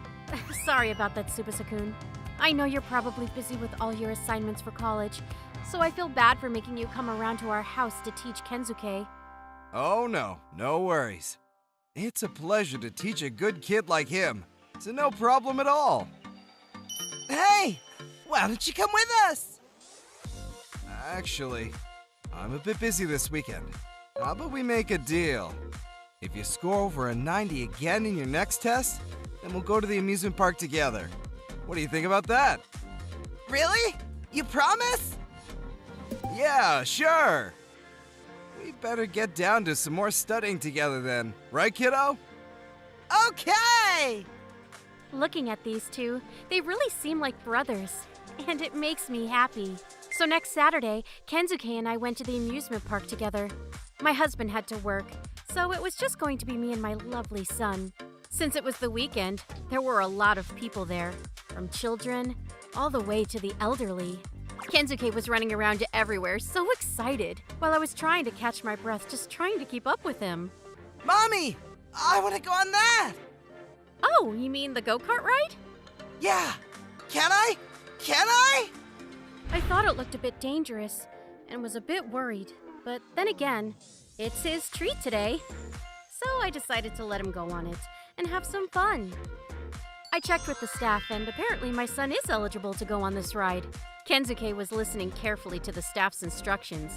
Sorry about that, Tsubasa-kun. I know you're probably busy with all your assignments for college, so I feel bad for making you come around to our house to teach Kensuke. Oh, no worries. It's a pleasure to teach a good kid like him, so no problem at all. Hey, why don't you come with us? Actually, I'm a bit busy this weekend. How about we make a deal? If you score over a 90 again in your next test, then we'll go to the amusement park together. What do you think about that? Really? You promise? Yeah, sure. We better get down to some more studying together then. Right, kiddo? Okay! Looking at these two, they really seem like brothers, and it makes me happy. So next Saturday, Kensuke and I went to the amusement park together. My husband had to work, so it was just going to be me and my lovely son. Since it was the weekend, there were a lot of people there, from children all the way to the elderly. Kensuke was running around everywhere, so excited, while I was trying to catch my breath, just trying to keep up with him. Mommy! I want to go on that! Oh, you mean the go-kart ride? Yeah! Can I? Can I? I thought it looked a bit dangerous, and was a bit worried. But then again, it's his treat today. So I decided to let him go on it, and have some fun. I checked with the staff, and apparently my son is eligible to go on this ride. Kensuke was listening carefully to the staff's instructions,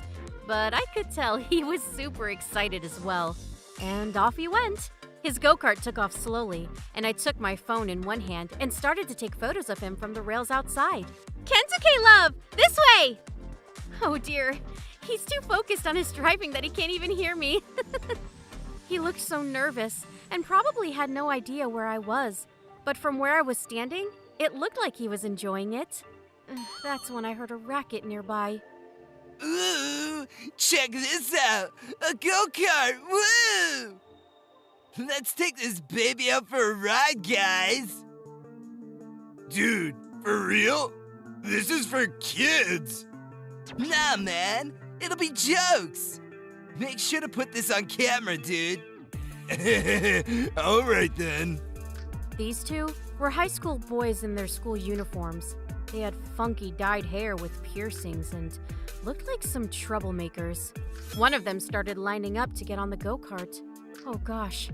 but I could tell he was super excited as well. And off he went. His go-kart took off slowly, and I took my phone in one hand and started to take photos of him from the rails outside. Kensuke, love! This way! Oh dear, he's too focused on his driving that he can't even hear me. He looked so nervous and probably had no idea where I was. But from where I was standing, it looked like he was enjoying it. That's when I heard a racket nearby. Ooh, check this out! A go-kart! Woo! Let's take this baby out for a ride, guys! Dude, for real? This is for kids! Nah, man, it'll be jokes! Make sure to put this on camera, dude! Alright then. These two were high school boys in their school uniforms. They had funky dyed hair with piercings and looked like some troublemakers. One of them started lining up to get on the go-kart. Oh gosh,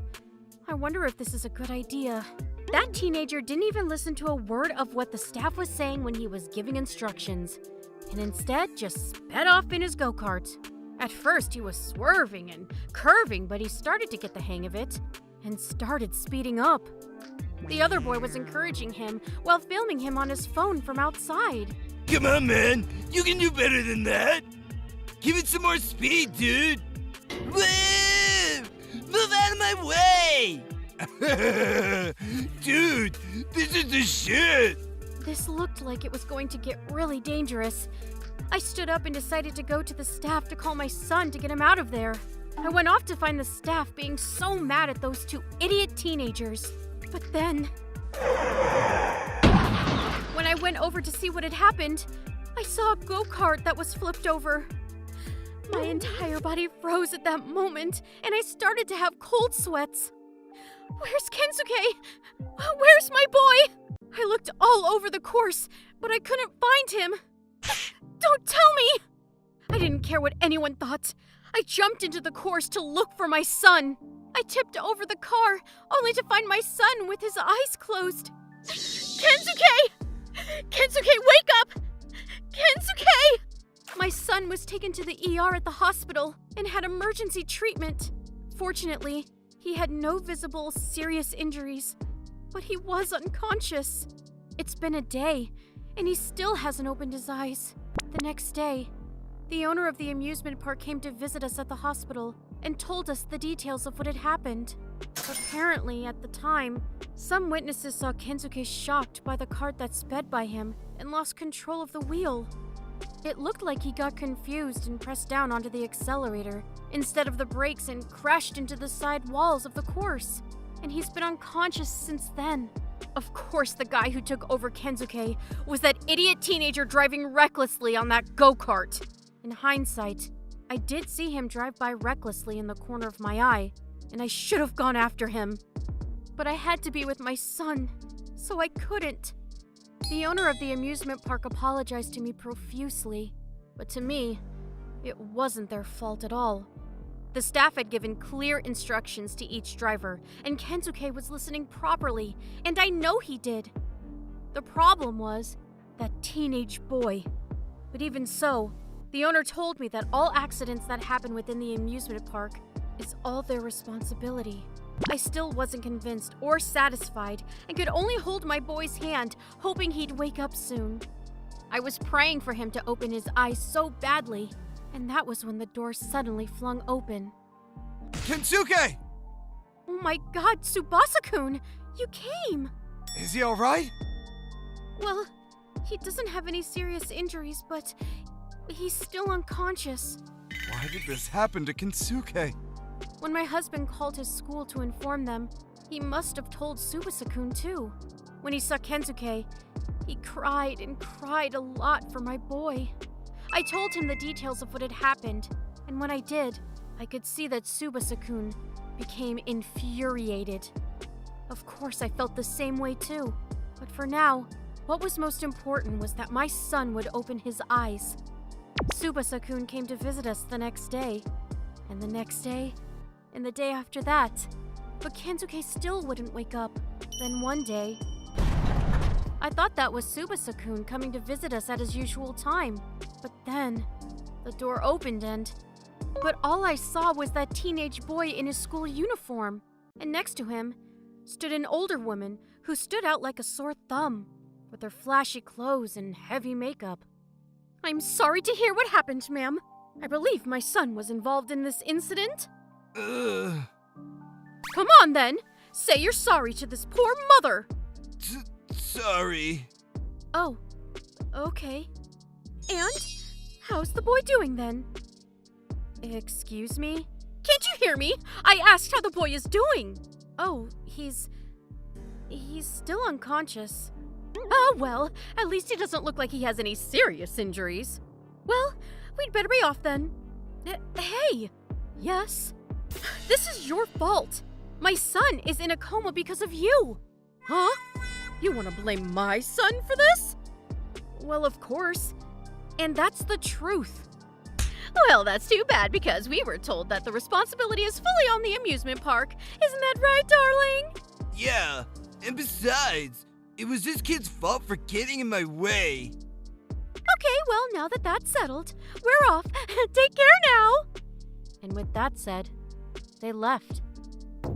I wonder if this is a good idea. That teenager didn't even listen to a word of what the staff was saying when he was giving instructions, and instead just sped off in his go-kart. At first, he was swerving and curving, but he started to get the hang of it and started speeding up. The other boy was encouraging him while filming him on his phone from outside. Come on, man, you can do better than that! Give it some more speed, dude! Woo! Move out of my way! Dude, this is the shit! This looked like it was going to get really dangerous. I stood up and decided to go to the staff to call my son to get him out of there. I went off to find the staff being so mad at those two idiot teenagers. But then, when I went over to see what had happened, I saw a go-kart that was flipped over. My entire body froze at that moment, and I started to have cold sweats. Where's Kensuke? Where's my boy? I looked all over the course, but I couldn't find him. Don't tell me! I didn't care what anyone thought. I jumped into the course to look for my son. I tipped over the car, only to find my son with his eyes closed. Kensuke! Kensuke, wake up! Kensuke! My son was taken to the ER at the hospital and had emergency treatment. Fortunately, he had no visible serious injuries, but he was unconscious. It's been a day, and he still hasn't opened his eyes. The next day, the owner of the amusement park came to visit us at the hospital and told us the details of what had happened. Apparently, at the time, some witnesses saw Kensuke shocked by the cart that sped by him and lost control of the wheel. It looked like he got confused and pressed down onto the accelerator instead of the brakes and crashed into the side walls of the course. And he's been unconscious since then. Of course, the guy who took over Kensuke was that idiot teenager driving recklessly on that go-kart. In hindsight, I did see him drive by recklessly in the corner of my eye, and I should have gone after him. But I had to be with my son, so I couldn't. The owner of the amusement park apologized to me profusely, but to me, it wasn't their fault at all. The staff had given clear instructions to each driver, and Kensuke was listening properly, and I know he did. The problem was that teenage boy. But even so, the owner told me that all accidents that happen within the amusement park is all their responsibility. I still wasn't convinced or satisfied and could only hold my boy's hand, hoping he'd wake up soon. I was praying for him to open his eyes so badly, and that was when the door suddenly flung open. Kensuke! Oh my god, Tsubasa-kun! You came! Is he alright? Well, he doesn't have any serious injuries, but he's still unconscious. Why did this happen to Kensuke? When my husband called his school to inform them, he must have told Tsubasa-kun too. When he saw Kensuke, he cried and cried a lot for my boy. I told him the details of what had happened, and when I did, I could see that Tsubasa-kun became infuriated. Of course, I felt the same way too. But for now, what was most important was that my son would open his eyes. Tsubasa-kun came to visit us the next day, and the next day, and the day after that. But Kensuke still wouldn't wake up. Then one day, I thought that was Tsubasa-kun coming to visit us at his usual time. But then, the door opened But all I saw was that teenage boy in his school uniform. And next to him stood an older woman who stood out like a sore thumb, with her flashy clothes and heavy makeup. I'm sorry to hear what happened, ma'am. I believe my son was involved in this incident. Ugh. Come on, then. Say you're sorry to this poor mother. Sorry. Oh, okay. And how's the boy doing, then? Excuse me? Can't you hear me? I asked how the boy is doing. Oh, he's still unconscious. Oh, well, at least he doesn't look like he has any serious injuries. Well, we'd better be off then. Hey! Yes? This is your fault. My son is in a coma because of you. Huh? You want to blame my son for this? Well, of course. And that's the truth. Well, that's too bad because we were told that the responsibility is fully on the amusement park. Isn't that right, darling? Yeah, and besides, it was this kid's fault for getting in my way. Okay, well, now that that's settled, we're off. Take care now. And with that said, they left.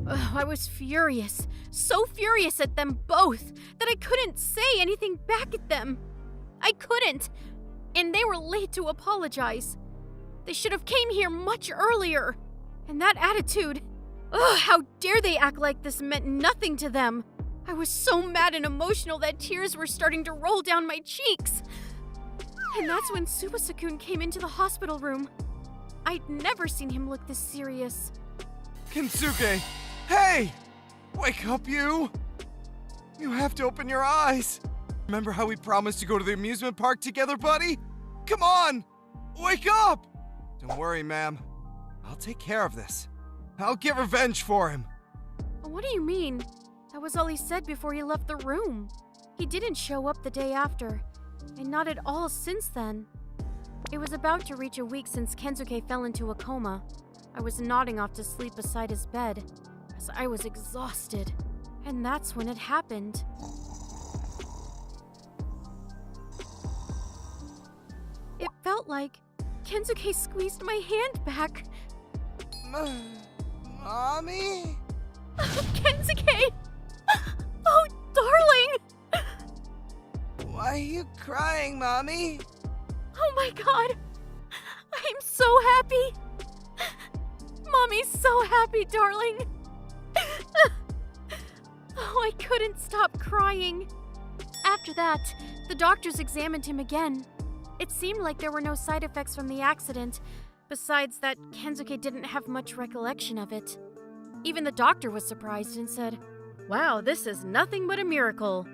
Ugh, I was furious, so furious at them both that I couldn't say anything back at them. I couldn't. And they were late to apologize. They should have came here much earlier. And that attitude, ugh, how dare they act like this meant nothing to them. I was so mad and emotional that tears were starting to roll down my cheeks. And that's when Tsubasa-kun came into the hospital room. I'd never seen him look this serious. Kensuke! Hey! Wake up, you! You have to open your eyes! Remember how we promised to go to the amusement park together, buddy? Come on! Wake up! Don't worry, ma'am. I'll take care of this. I'll get revenge for him. What do you mean? That was all he said before he left the room. He didn't show up the day after, and not at all since then. It was about to reach a week since Kensuke fell into a coma. I was nodding off to sleep beside his bed, as I was exhausted. And that's when it happened. It felt like Kensuke squeezed my hand back. Mommy? Kensuke! Oh, darling! Why are you crying, Mommy? Oh my god! I'm so happy! Mommy's so happy, darling! Oh, I couldn't stop crying. After that, the doctors examined him again. It seemed like there were no side effects from the accident, besides that Kensuke didn't have much recollection of it. Even the doctor was surprised and said, "Wow, this is nothing but a miracle."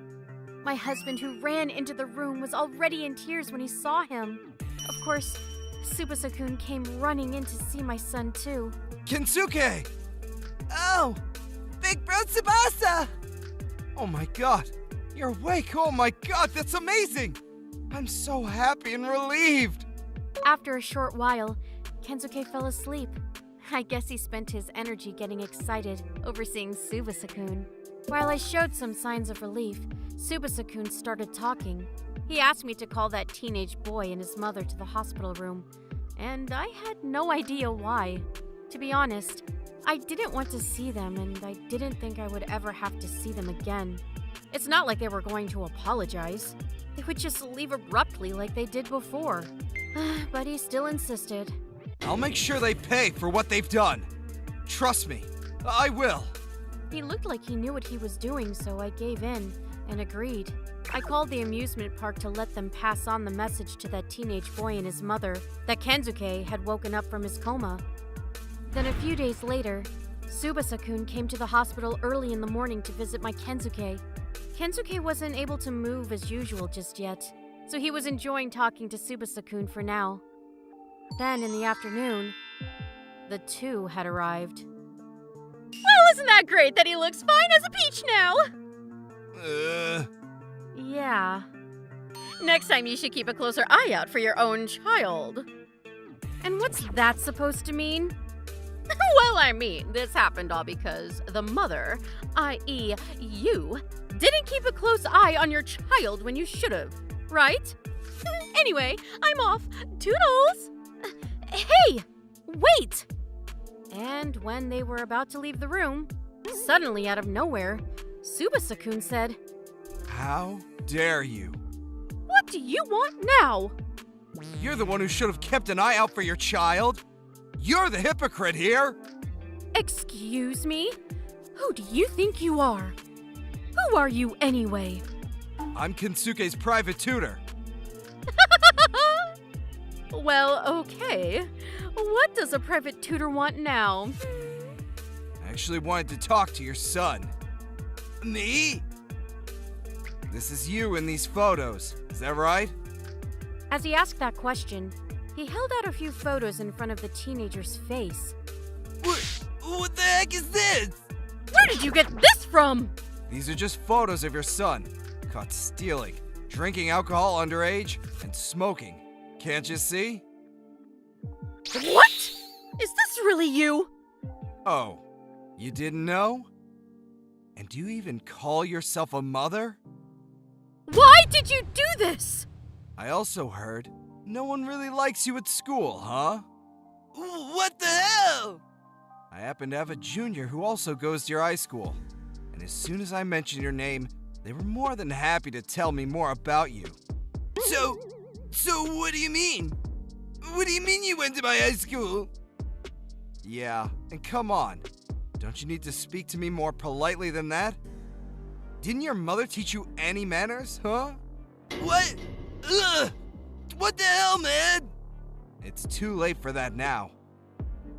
My husband, who ran into the room, was already in tears when he saw him. Of course, Tsubasa-kun came running in to see my son too. Kensuke! Oh, Big Bro Tsubasa! Oh my god! You're awake! Oh my god, that's amazing! I'm so happy and relieved! After a short while, Kensuke fell asleep. I guess he spent his energy getting excited over seeing Tsubasa-kun. While I showed some signs of relief, Tsubasa-kun started talking. He asked me to call that teenage boy and his mother to the hospital room, and I had no idea why. To be honest, I didn't want to see them, and I didn't think I would ever have to see them again. It's not like they were going to apologize. They would just leave abruptly like they did before. But he still insisted. I'll make sure they pay for what they've done. Trust me, I will. He looked like he knew what he was doing, so I gave in and agreed. I called the amusement park to let them pass on the message to that teenage boy and his mother that Kensuke had woken up from his coma. Then a few days later, Tsubasa-kun came to the hospital early in the morning to visit my Kensuke. Kensuke wasn't able to move as usual just yet, so he was enjoying talking to Tsubasa-kun for now. Then in the afternoon, the two had arrived. Well, isn't that great that he looks fine as a peach now? Yeah. Next time you should keep a closer eye out for your own child. And what's that supposed to mean? Well, I mean, this happened all because the mother, i.e. you, didn't keep a close eye on your child when you should have, right? Anyway, I'm off. Toodles! Hey! Wait! And when they were about to leave the room, suddenly out of nowhere, Tsubasa-kun said, How dare you? "What do you want now?" You're the one who should have kept an eye out for your child. You're the hypocrite here. Excuse me? Who do you think you are? Who are you anyway? I'm Kensuke's private tutor. Well, okay. What does a private tutor want now? I actually wanted to talk to your son. Me? This is you in these photos, is that right? As he asked that question, he held out a few photos in front of the teenager's face. What the heck is this? Where did you get this from? These are just photos of your son, caught stealing, drinking alcohol underage, and smoking. Can't you see? What? Is this really you? Oh, you didn't know? And do you even call yourself a mother? Why did you do this? I also heard no one really likes you at school, huh? What the hell? I happen to have a junior who also goes to your high school. And as soon as I mentioned your name, they were more than happy to tell me more about you. So what do you mean? What do you mean you went to my high school? Yeah, and come on. Don't you need to speak to me more politely than that? Didn't your mother teach you any manners, huh? What? Ugh! What the hell, man? It's too late for that now.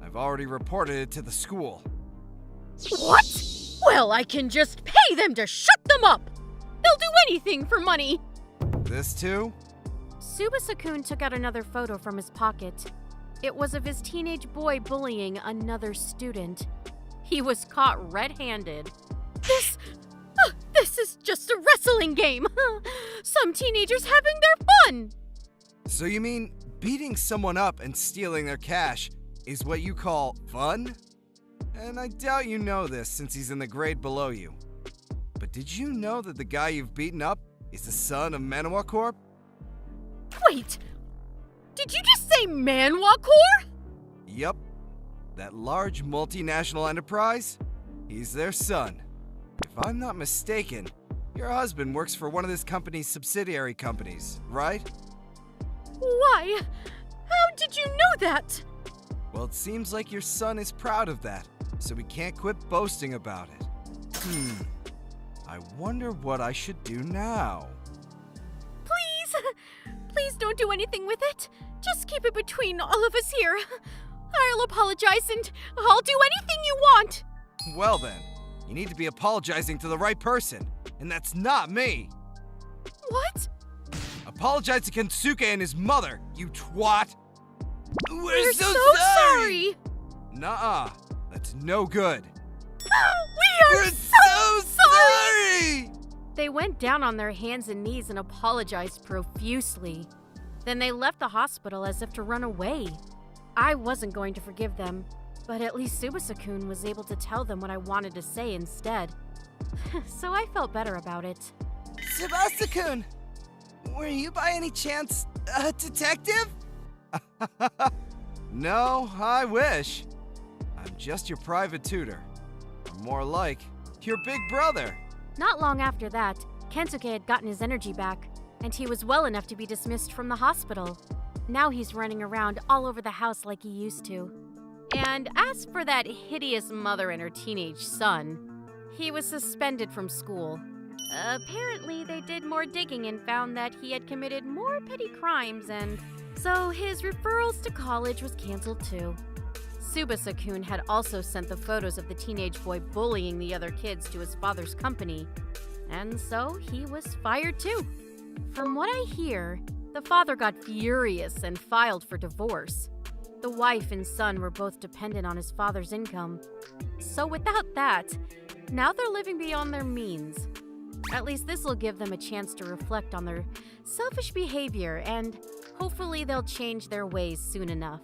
I've already reported it to the school. What? Well, I can just pay them to shut them up. They'll do anything for money. This too? Tsubasa-kun took out another photo from his pocket. It was of his teenage boy bullying another student. He was caught red-handed. This is just a wrestling game. Some teenagers having their fun. So you mean beating someone up and stealing their cash is what you call fun? And I doubt you know this since he's in the grade below you. But did you know that the guy you've beaten up is the son of Manhwa Corp? Wait, did you just say Manhwa Corp? Yup. That large multinational enterprise? He's their son. If I'm not mistaken, your husband works for one of this company's subsidiary companies, right? Why? How did you know that? Well, it seems like your son is proud of that, so we can't quit boasting about it. I wonder what I should do now. Please don't do anything with it. Just keep it between all of us here. I'll apologize and I'll do anything you want. Well then, you need to be apologizing to the right person, and that's not me. What? Apologize to Kensuke and his mother, you twat. We're so sorry. Nuh-uh, that's no good. We're so sorry. They went down on their hands and knees and apologized profusely. Then they left the hospital as if to run away. I wasn't going to forgive them, but at least Tsubasa-kun was able to tell them what I wanted to say instead. So I felt better about it. Tsubasa-kun, were you by any chance a detective? No, I wish. I'm just your private tutor. Or more like, your big brother. Not long after that, Kensuke had gotten his energy back. And he was well enough to be dismissed from the hospital. Now he's running around all over the house like he used to. And as for that hideous mother and her teenage son, he was suspended from school. Apparently, they did more digging and found that he had committed more petty crimes, and so his referrals to college was canceled too. Tsubasa-kun had also sent the photos of the teenage boy bullying the other kids to his father's company, and so he was fired too. From what I hear, the father got furious and filed for divorce. The wife and son were both dependent on his father's income. So without that, now they're living beyond their means. At least this will give them a chance to reflect on their selfish behavior, and hopefully they'll change their ways soon enough.